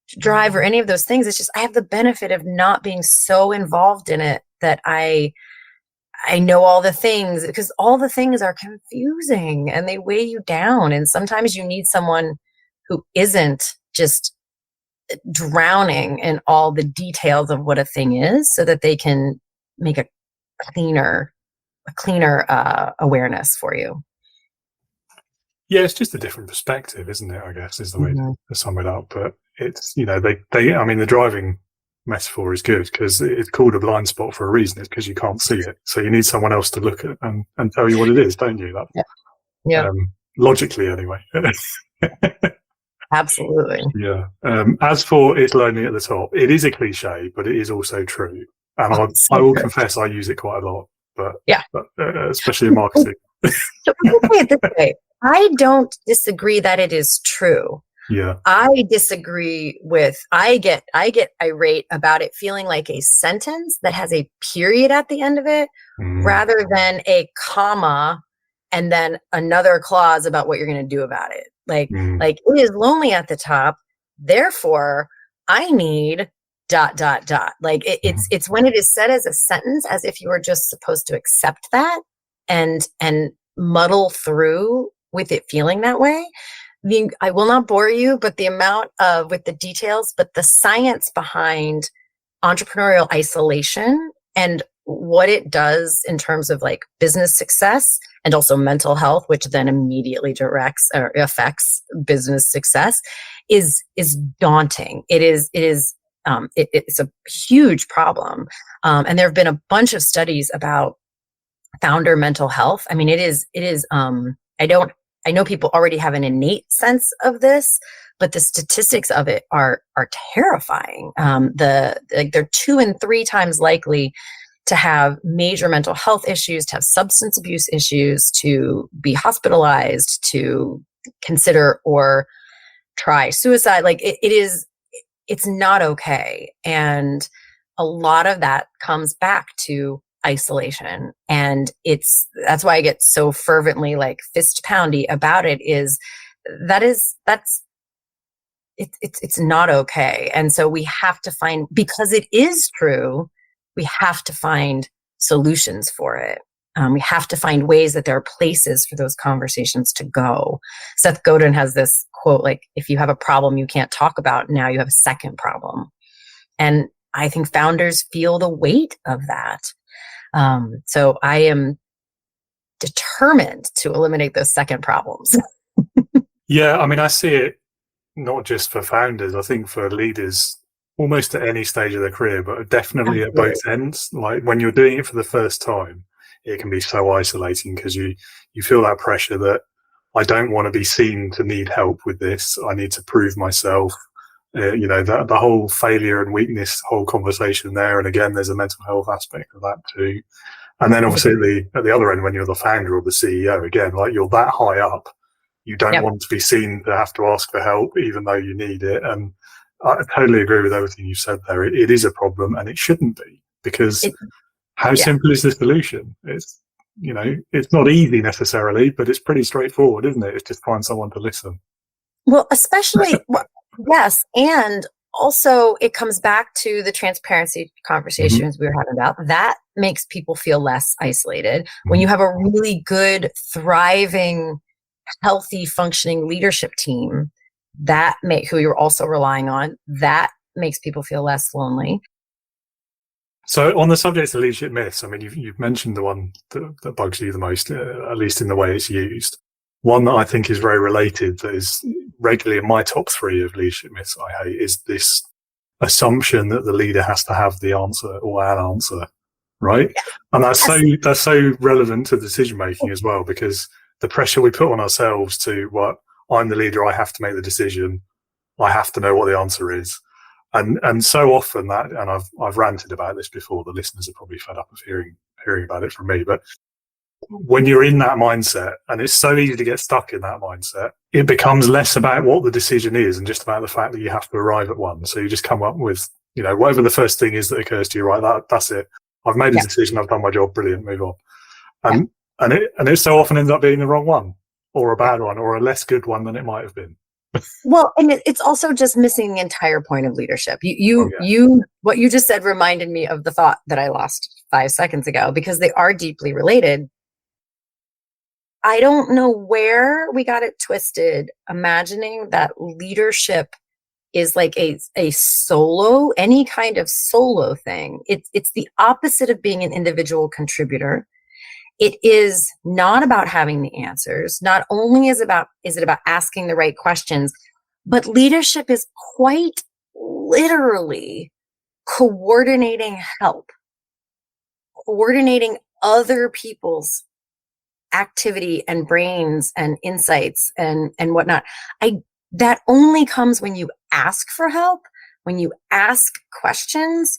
to drive or any of those things. It's just I have the benefit of not being so involved in it that I know all the things, because all the things are confusing and they weigh you down. And sometimes you need someone who isn't just drowning in all the details of what a thing is, so that they can make a cleaner awareness for you. Yeah, it's just a different perspective, isn't it? I guess is the way to sum it up. But it's, the driving metaphor is good because it's called a blind spot for a reason. It's because you can't see it. So you need someone else to look at and tell you what it is, don't you? Logically, anyway. Absolutely. Yeah. As for it's lonely at the top, it is a cliche, but it is also true. And I will confess I use it quite a lot, but especially in marketing. So let me say it this way. I don't disagree that it is true. Yeah. I disagree with, I get irate about it feeling like a sentence that has a period at the end of it rather than a comma and then another clause about what you're going to do about it. Like it is lonely at the top. Therefore, I need ... Like it's when it is said as a sentence, as if you were just supposed to accept that and muddle through with it feeling that way. I will not bore you, but the amount of with the details, but the science behind entrepreneurial isolation and what it does in terms of like business success and also mental health, which then immediately directs or affects business success, is daunting. It's a huge problem. And there have been a bunch of studies about founder mental health. I mean, it is, I know people already have an innate sense of this, but the statistics of it are terrifying. They're 2 and 3 times likely to have major mental health issues, to have substance abuse issues, to be hospitalized, to consider or try suicide. Like it's not okay. And a lot of that comes back to isolation. And that's why I get so fervently like fist poundy about it, it's not okay. And so we have to find, because it is true, we have to find solutions for it. We have to find ways that there are places for those conversations to go. Seth Godin has this quote, like, if you have a problem you can't talk about, now you have a second problem. And I think founders feel the weight of that. So I am determined to eliminate those second problems. Yeah, I mean, I see it not just for founders. I think for leaders almost at any stage of their career, but definitely at both ends. Like when you're doing it for the first time, it can be so isolating because you feel that pressure that I don't want to be seen to need help with this. I need to prove myself. The whole failure and weakness whole conversation there. And again, there's a mental health aspect of that too. And then obviously at the other end, when you're the founder or the CEO, again, like you're that high up, you don't want to be seen to have to ask for help, even though you need it. And I totally agree with everything you said there. It is a problem and it shouldn't be, because how simple is the solution? It's not easy necessarily, but it's pretty straightforward, isn't it? It's just find someone to listen. Well, especially, yes. And also it comes back to the transparency conversations we were having about. That makes people feel less isolated. When you have a really good, thriving, healthy, functioning leadership team, who you're also relying on, that makes people feel less lonely. So on the subject of leadership myths, I mean, you've mentioned the one that bugs you the most, at least in the way it's used. One that I think is very related, that is regularly in my top 3 of leadership myths I hate, is this assumption that the leader has to have the answer or an answer, right? And that's so relevant to decision making as well, because the pressure we put on ourselves to, I'm the leader, I have to make the decision, I have to know what the answer is. And so often that, and I've ranted about this before, the listeners are probably fed up of hearing about it from me, but when you're in that mindset, and it's so easy to get stuck in that mindset, it becomes less about what the decision is and just about the fact that you have to arrive at one. So you just come up with, whatever the first thing is that occurs to you, right? That's it. I've made a decision. I've done my job. Brilliant. Move on. And it so often ends up being the wrong one, or a bad one, or a less good one than it might have been. Well, and it's also just missing the entire point of leadership. What you just said reminded me of the thought that I lost 5 seconds ago, because they are deeply related. I don't know where we got it twisted, imagining that leadership is like a solo, any kind of solo thing. It's the opposite of being an individual contributor. It is not about having the answers. Not only is it about asking the right questions, but leadership is quite literally coordinating help, coordinating other people's activity and brains and insights and whatnot. That only comes when you ask for help, when you ask questions.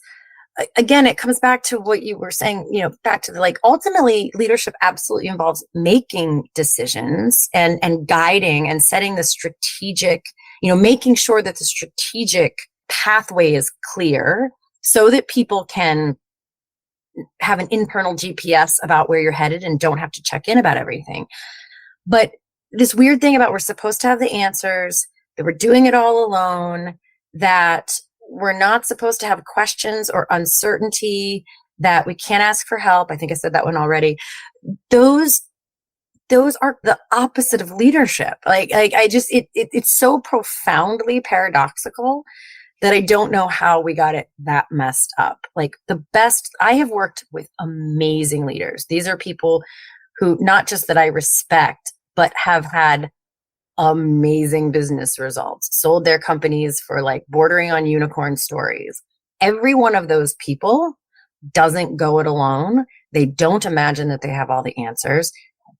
Again, it comes back to what you were saying, back to ultimately leadership absolutely involves making decisions and guiding and setting the strategic, making sure that the strategic pathway is clear so that people can have an internal GPS about where you're headed and don't have to check in about everything. But this weird thing about we're supposed to have the answers, that we're doing it all alone, that we're not supposed to have questions or uncertainty, that we can't ask for help. I think I said that one already. Those are the opposite of leadership. It's so profoundly paradoxical that I don't know how we got it that messed up. I have worked with amazing leaders. These are people who, not just that I respect, but have had amazing business results, sold their companies for bordering on unicorn stories. Every one of those people doesn't go it alone. They don't imagine that they have all the answers.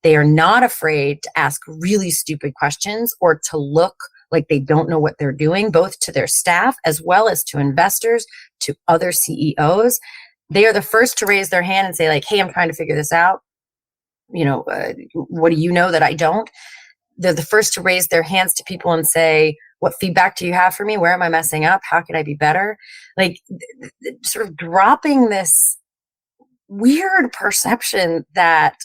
They are not afraid to ask really stupid questions or to look like they don't know what they're doing, both to their staff as well as to investors, to other CEOs. They are the first to raise their hand and say hey, I'm trying to figure this out. What do you know that I don't? They're the first to raise their hands to people and say, what feedback do you have for me? Where am I messing up? How can I be better? Sort of dropping this weird perception that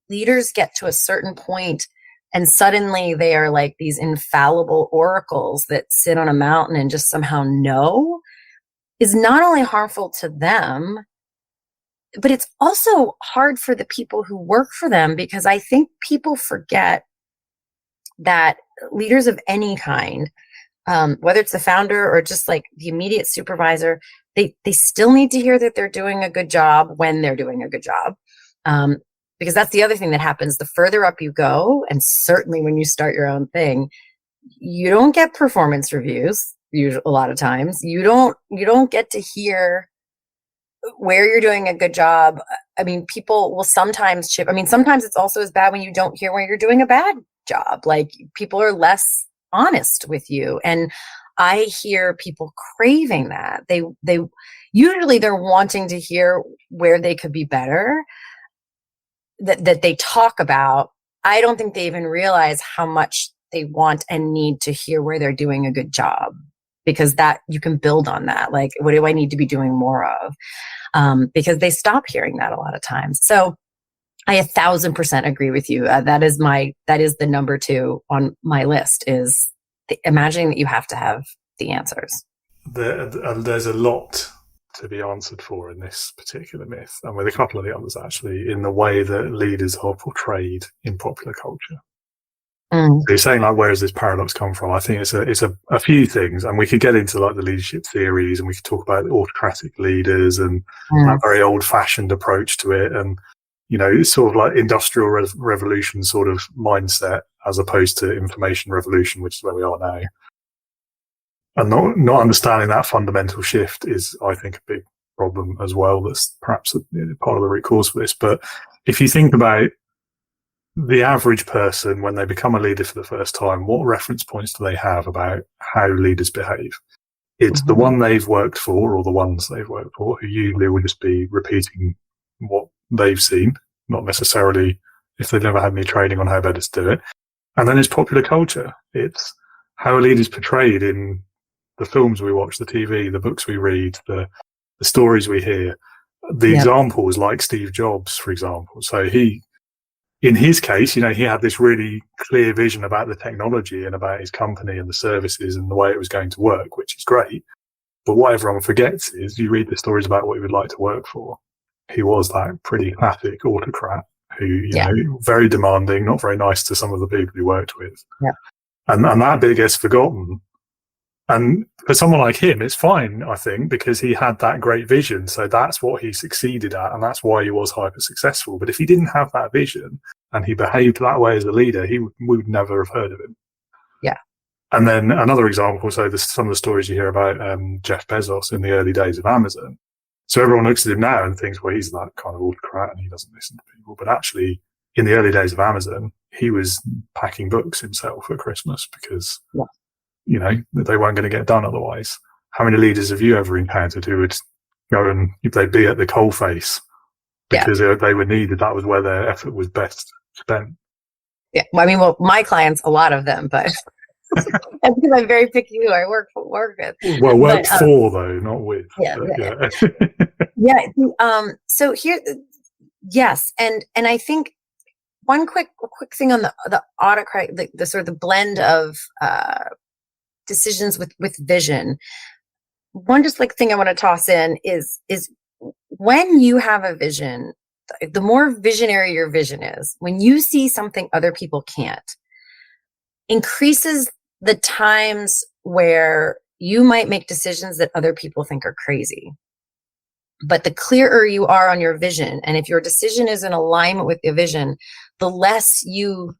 leaders get to a certain point and suddenly they are like these infallible oracles that sit on a mountain and just somehow know, is not only harmful to them, but it's also hard for the people who work for them, because I think people forget that leaders of any kind, whether it's the founder or just the immediate supervisor, they still need to hear that they're doing a good job when they're doing a good job. Because that's the other thing that happens. The further up you go, and certainly when you start your own thing, you don't get performance reviews. A lot of times you don't get to hear where you're doing a good job. I mean, people will sometimes chip. I mean, sometimes it's also as bad when you don't hear where you're doing a bad job. Like, people are less honest with you. And I hear people craving that. They usually they're wanting to hear where they could be better, that they talk about. I don't think they even realize how much they want and need to hear where they're doing a good job, because that you can build on that. Like, what do I need to be doing more of? Because they stop hearing that a lot of times. So I 1,000% agree with you. That is the number 2 on my list, is imagining that you have to have the answers. There's a lot to be answered for in this particular myth, and with a couple of the others actually, in the way that leaders are portrayed in popular culture. So you're saying, like, where does this paradox come from? I think it's a few things, and we could get into like the leadership theories, and we could talk about autocratic leaders and that very old-fashioned approach to it, and it's sort of like industrial revolution sort of mindset as opposed to information revolution, which is where we are now. And not understanding that fundamental shift is, I think, a big problem as well. That's perhaps part of the root cause for this. But if you think about the average person, when they become a leader for the first time, what reference points do they have about how leaders behave? It's the one they've worked for, or the ones they've worked for, who usually will just be repeating what they've seen, not necessarily if they've never had any training on how better to do it. And then it's popular culture. It's how a leader's portrayed in the films we watch, the TV, the books we read, the stories we hear, the examples like Steve Jobs, for example. So in his case, he had this really clear vision about the technology and about his company and the services and the way it was going to work, which is great. But what everyone forgets is, you read the stories about what he would like to work for. He was that pretty classic autocrat who, you know, very demanding, not very nice to some of the people he worked with. Yeah. And that bit gets forgotten. And for someone like him, it's fine, I think, because he had that great vision. So that's what he succeeded at, and that's why he was hyper successful. But if he didn't have that vision and he behaved that way as a leader, we would never have heard of him. Yeah. And then another example, so some of the stories you hear about Jeff Bezos in the early days of Amazon. So everyone looks at him now and thinks, well, he's that kind of autocrat and he doesn't listen to people. But actually, in the early days of Amazon, he was packing books himself at Christmas because... Yeah. You know, they weren't going to get done otherwise. How many leaders have you ever encountered who would go and they'd be at the coalface because they were needed? That was where their effort was best spent. Yeah. Well, I mean, my clients, a lot of them, but that's because I'm very picky who I work with. Well, worked for though, not with. Yeah. Yeah. Yeah. So here, yes. And I think one quick thing on the autocrat, the sort of the blend of, decisions with vision. One just thing I want to toss in is when you have a vision, the more visionary your vision is, when you see something other people can't, increases the times where you might make decisions that other people think are crazy. But the clearer you are on your vision, and if your decision is in alignment with your vision, the less you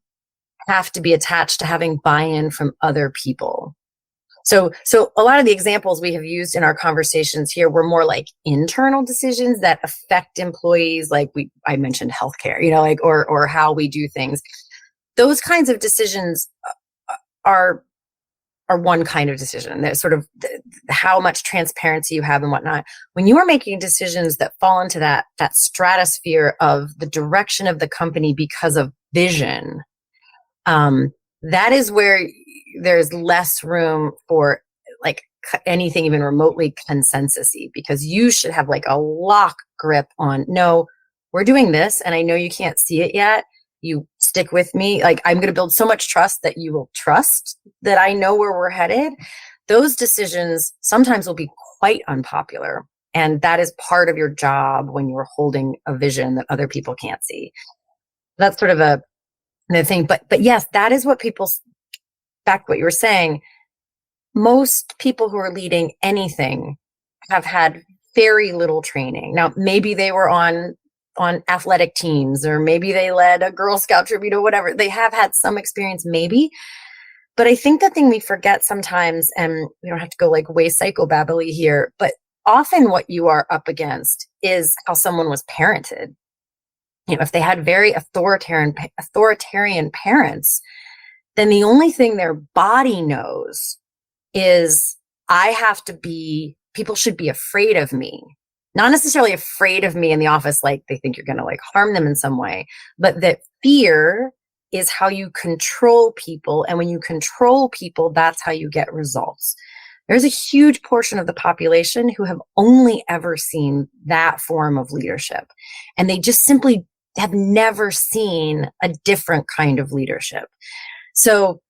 have to be attached to having buy-in from other people. So a lot of the examples we have used in our conversations here were more like internal decisions that affect employees, like I mentioned healthcare, or how we do things. Those kinds of decisions are one kind of decision. There's sort of how much transparency you have and whatnot. When you are making decisions that fall into that stratosphere of the direction of the company because of vision, that is where there's less room for anything even remotely consensus-y, because you should have a lock grip on, no, we're doing this and I know you can't see it yet. You stick with me. I'm going to build so much trust that you will trust that I know where we're headed. Those decisions sometimes will be quite unpopular. And that is part of your job when you're holding a vision that other people can't see. That's sort of another thing. But yes, that is what back to what you were saying, most people who are leading anything have had very little training. Now, maybe they were on athletic teams, or maybe they led a Girl Scout troop, whatever. They have had some experience, maybe. But I think the thing we forget sometimes, and we don't have to go way psychobabbly here, but often what you are up against is how someone was parented. If they had very authoritarian parents, then the only thing their body knows is people should be afraid of me. Not necessarily afraid of me in the office, like they think you're going to like harm them in some way, but that fear is how you control people. And when you control people, that's how you get results. There's a huge portion of the population who have only ever seen that form of leadership. And they just simply have never seen a different kind of leadership. So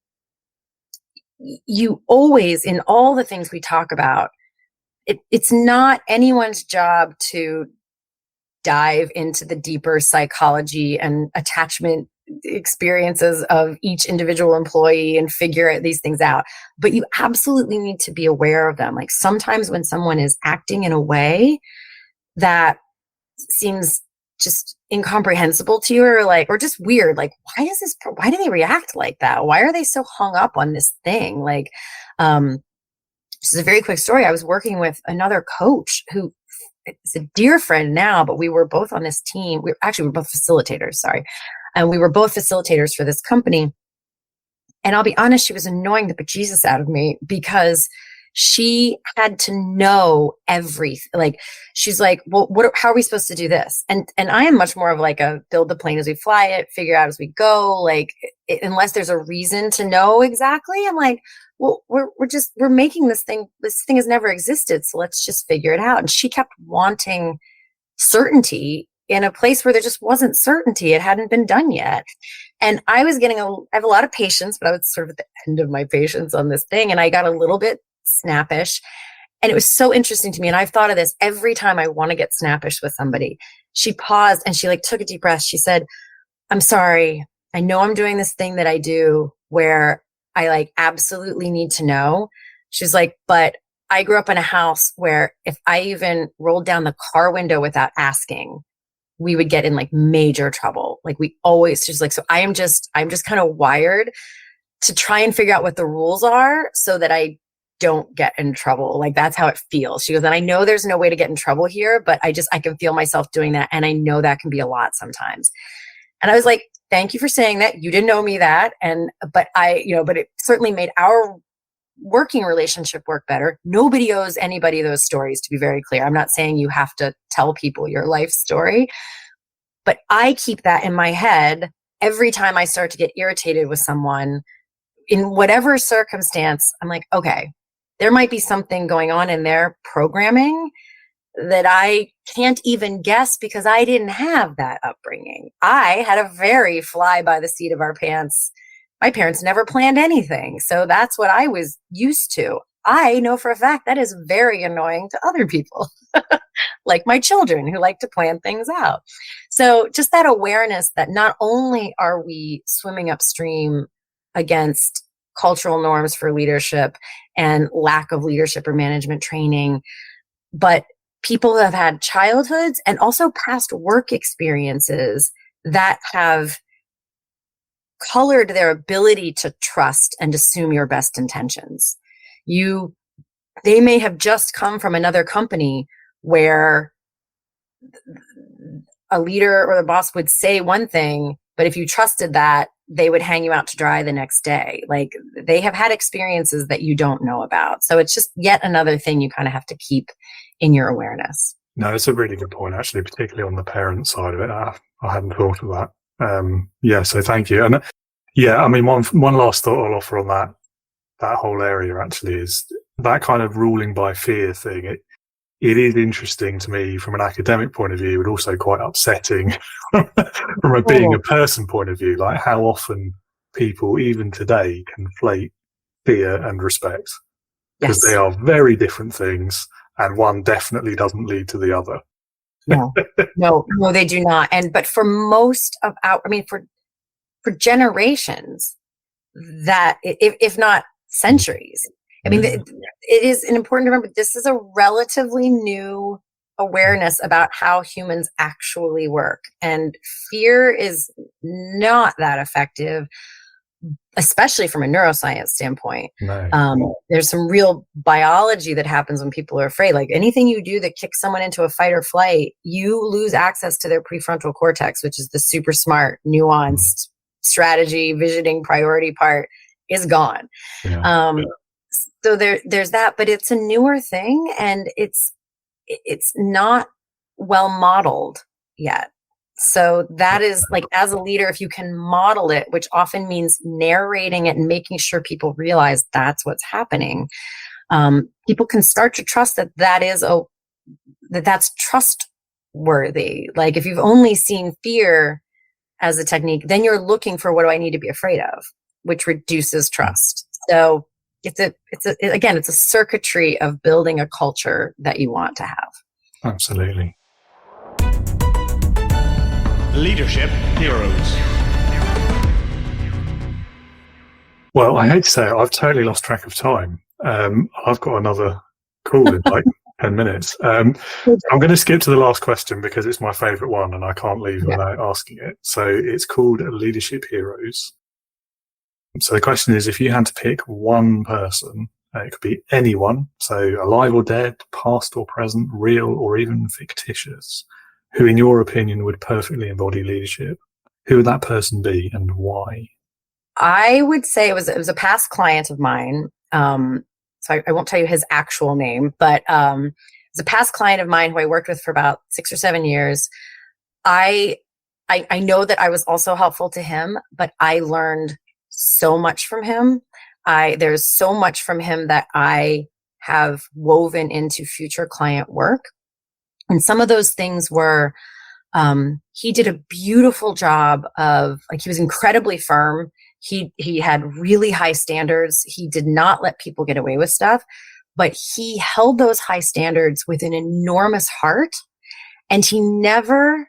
you always, in all the things we talk about, it's not anyone's job to dive into the deeper psychology and attachment experiences of each individual employee and figure these things out. But you absolutely need to be aware of them. Like sometimes when someone is acting in a way that seems just incomprehensible to you, or just weird, like, why do they react like that? Why are they so hung up on this thing? Like, this is a very quick story. I was working with another coach who is a dear friend now, but we were both on this team. We're both facilitators, sorry. And we were both facilitators for this company. And I'll be honest, she was annoying the bejesus out of me because she had to know everything. Like, she's like, well, how are we supposed to do this? And I am much more of like a build the plane as we fly it, figure out as we go. Like, unless there's a reason to know exactly, I'm like, well, we're making this thing has never existed. So let's just figure it out. And she kept wanting certainty in a place where there just wasn't certainty. It hadn't been done yet. And I have a lot of patience, but I was sort of at the end of my patience on this thing. And I got a little bit snappish. And it was so interesting to me. And I've thought of this every time I want to get snappish with somebody. She paused and she like took a deep breath. She said, I'm sorry. I know I'm doing this thing that I do where I like absolutely need to know. She's like, but I grew up in a house where if I even rolled down the car window without asking, we would get in like major trouble. Like she's like, so I'm just kind of wired to try and figure out what the rules are so that I don't get in trouble. Like that's how it feels. She goes, and I know there's no way to get in trouble here, but I can feel myself doing that. And I know that can be a lot sometimes. And I was like, thank you for saying that. You didn't know me that. But it certainly made our working relationship work better. Nobody owes anybody those stories, to be very clear. I'm not saying you have to tell people your life story, but I keep that in my head every time I start to get irritated with someone in whatever circumstance. I'm like, okay, there might be something going on in their programming that I can't even guess because I didn't have that upbringing. I had a very fly by the seat of our pants. My parents never planned anything. So that's what I was used to. I know for a fact that is very annoying to other people, like my children who like to plan things out. So just that awareness that not only are we swimming upstream against cultural norms for leadership and lack of leadership or management training, but people have had childhoods and also past work experiences that have colored their ability to trust and assume your best intentions. They may have just come from another company where a leader or the boss would say one thing, but if you trusted that, they would hang you out to dry the next day. Like they have had experiences that you don't know about. So it's just yet another thing you kind of have to keep in your awareness. No, it's a really good point, actually, particularly on the parent side of it. I hadn't thought of that. So thank you. And I mean, one last thought I'll offer on that whole area actually is that kind of ruling by fear thing. It is interesting to me from an academic point of view, but also quite upsetting from being a person point of view, like how often people, even today, conflate fear and respect. Because they are very different things, and one definitely doesn't lead to the other. No, they do not. But for most of for generations, that if not centuries, it is important to remember this is a relatively new awareness about how humans actually work. And fear is not that effective, especially from a neuroscience standpoint. No. There's some real biology that happens when people are afraid. Like anything you do that kicks someone into a fight or flight, you lose access to their prefrontal cortex, which is the super smart, nuanced strategy, visioning, priority part is gone. So there's that, but it's a newer thing, and it's not well modeled yet. So that is like, as a leader, if you can model it, which often means narrating it and making sure people realize that's what's happening, people can start to trust that's trustworthy. Like if you've only seen fear as a technique, then you're looking for, what do I need to be afraid of, which reduces trust. So it's a circuitry of building a culture that you want to have. Absolutely. Leadership heroes. Well, I hate to say it, I've totally lost track of time. I've got another call in like 10 minutes. I'm going to skip to the last question because it's my favourite one and I can't leave without asking it. So it's called Leadership Heroes. So the question is, if you had to pick one person, it could be anyone, so alive or dead, past or present, real or even fictitious, who in your opinion would perfectly embody leadership, who would that person be and why? I would say it was a past client of mine. So I won't tell you his actual name, but it was a past client of mine who I worked with for about 6 or 7 years. I know that I was also helpful to him, but I learned so much from him. There's so much from him that I have woven into future client work. And some of those things were, he did a beautiful job of, like, he was incredibly firm. He had really high standards. He did not let people get away with stuff, but he held those high standards with an enormous heart. And he never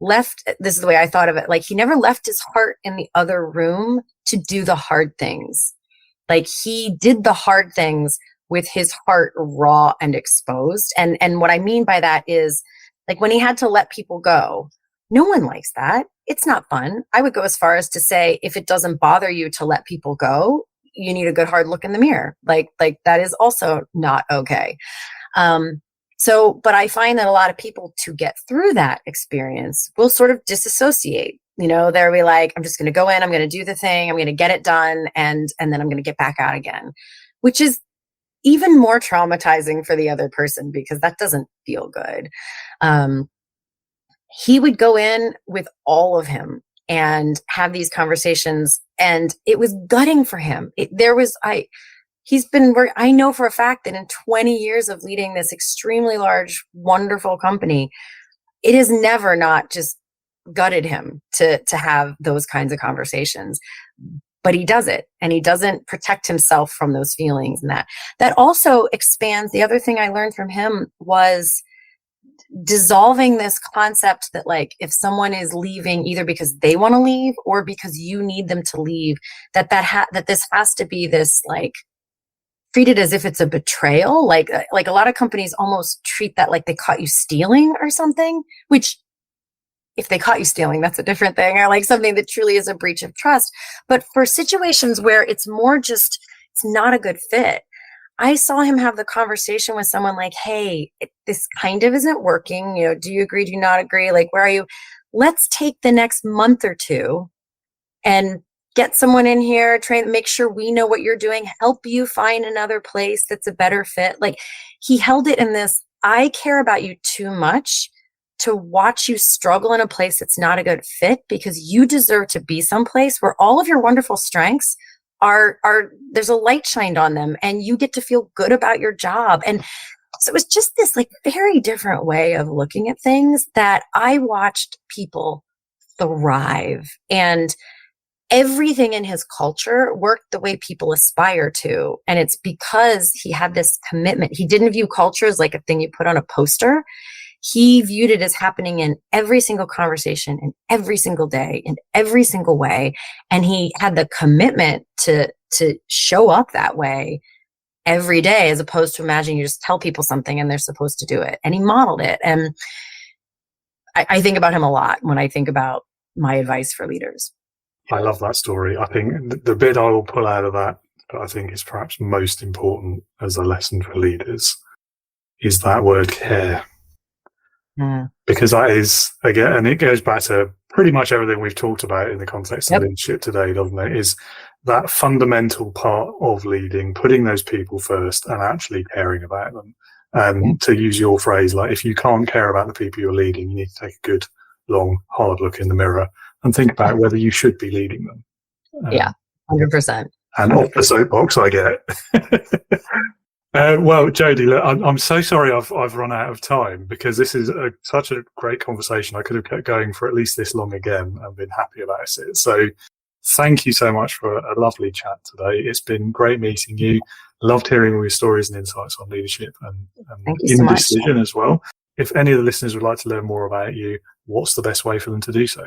left, this is the way I thought of it, like he never left his heart in the other room to do the hard things. Like he did the hard things with his heart raw and exposed. And what I mean by that is, like, when he had to let people go, no one likes that. It's not fun. I would go as far as to say, if it doesn't bother you to let people go, you need a good hard look in the mirror. Like that is also not okay. But I find that a lot of people, to get through that experience, will sort of disassociate. You know, they'll be like, I'm just going to go in, I'm going to do the thing, I'm going to get it done, and then I'm going to get back out again, which is even more traumatizing for the other person because that doesn't feel good. He would go in with all of him and have these conversations, and it was gutting for him. I know for a fact that in 20 years of leading this extremely large, wonderful company, it has never not just gutted him to have those kinds of conversations. But he does it, and he doesn't protect himself from those feelings. And that also expands. The other thing I learned from him was dissolving this concept that, like, if someone is leaving either because they want to leave or because you need them to leave, that this has to be this, like, treated as if it's a betrayal. Like a lot of companies almost treat that like they caught you stealing or something, which, if they caught you stealing, that's a different thing, or like something that truly is a breach of trust. But for situations where it's more just, it's not a good fit, I saw him have the conversation with someone like, hey, this kind of isn't working. You know, do you agree? Do you not agree? Like, where are you? Let's take the next month or two and get someone in here, make sure we know what you're doing, help you find another place that's a better fit. Like, he held it in this, I care about you too much to watch you struggle in a place that's not a good fit, because you deserve to be someplace where all of your wonderful strengths are there's a light shined on them and you get to feel good about your job. And so it was just this, like, very different way of looking at things that I watched people thrive, and everything in his culture worked the way people aspire to. And it's because he had this commitment. He didn't view culture as like a thing you put on a poster. He viewed it as happening in every single conversation, in every single day, in every single way. And he had the commitment to show up that way every day, as opposed to imagining you just tell people something and they're supposed to do it. And he modeled it. And I think about him a lot when I think about my advice for leaders. I love that story. I think the bit I will pull out of that I think is perhaps most important as a lesson for leaders is that word care. Because that is, again, and it goes back to pretty much everything we've talked about in the context of leadership today, doesn't it? Is that fundamental part of leading, putting those people first and actually caring about them. And to use your phrase, like, if you can't care about the people you're leading, you need to take a good, long, hard look in the mirror and think about whether you should be leading them. 100%. And off the soapbox I get. Well, Jodi, look, I'm so sorry I've run out of time, because this is such a great conversation. I could have kept going for at least this long again and been happy about it. So thank you so much for a lovely chat today. It's been great meeting you. Loved hearing all your stories and insights on leadership and indecision as well. If any of the listeners would like to learn more about you, what's the best way for them to do so?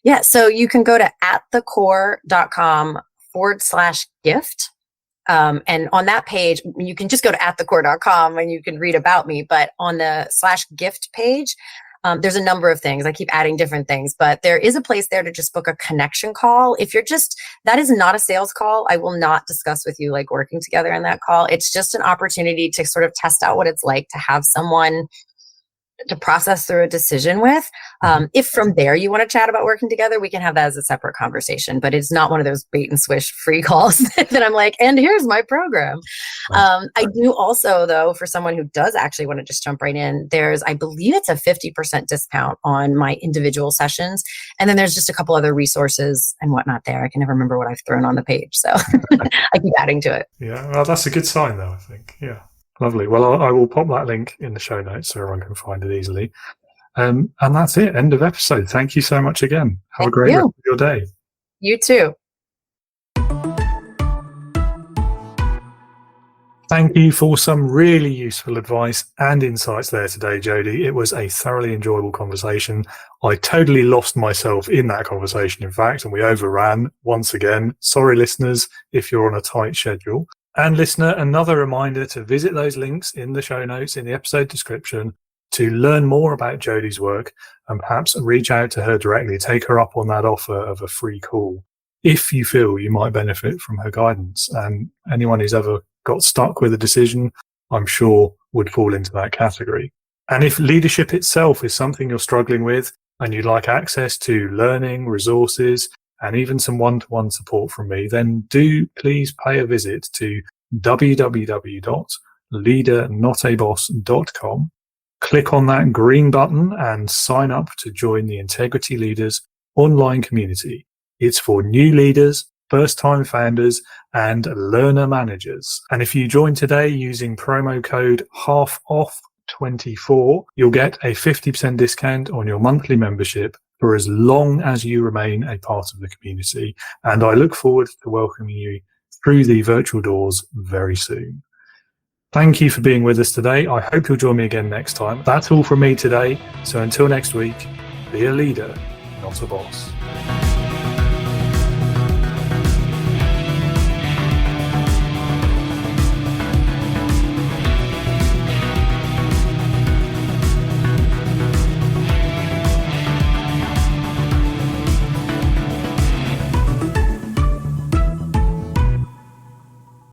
Yeah, so you can go to atthecore.com/gift. And on that page, you can just go to atthecore.com and you can read about me. But on the /gift page, there's a number of things. I keep adding different things, but there is a place there to just book a connection call. If you're that is not a sales call. I will not discuss with you like working together in that call. It's just an opportunity to sort of test out what it's like to have someone to process through a decision with. If from there you want to chat about working together, we can have that as a separate conversation, but it's not one of those bait and switch free calls that I'm like, and here's my program. I do also, though, for someone who does actually want to just jump right in, I believe it's a 50% discount on my individual sessions. And then there's just a couple other resources and whatnot there. I can never remember what I've thrown on the page. So I keep adding to it. Yeah, well, that's a good sign though, I think. Yeah. Lovely. Well, I will pop that link in the show notes so everyone can find it easily. And that's it. End of episode. Thank you so much again. Have a great rest of your day. You too. Thank you for some really useful advice and insights there today, Jodi. It was a thoroughly enjoyable conversation. I totally lost myself in that conversation, in fact, and we overran once again. Sorry, listeners, if you're on a tight schedule. And listener, another reminder to visit those links in the show notes in the episode description to learn more about Jodi's work and perhaps reach out to her directly, take her up on that offer of a free call if you feel you might benefit from her guidance. And anyone who's ever got stuck with a decision, I'm sure would fall into that category. And if leadership itself is something you're struggling with and you'd like access to learning, resources, and even some one-to-one support from me, then do please pay a visit to www.leadernotaboss.com. Click on that green button and sign up to join the Integrity Leaders online community. It's for new leaders, first-time founders, and learner managers. And if you join today using promo code HALFOFF24, you'll get a 50% discount on your monthly membership for as long as you remain a part of the community. And I look forward to welcoming you through the virtual doors very soon. Thank you for being with us today. I hope you'll join me again next time. That's all from me today. So until next week, be a leader, not a boss.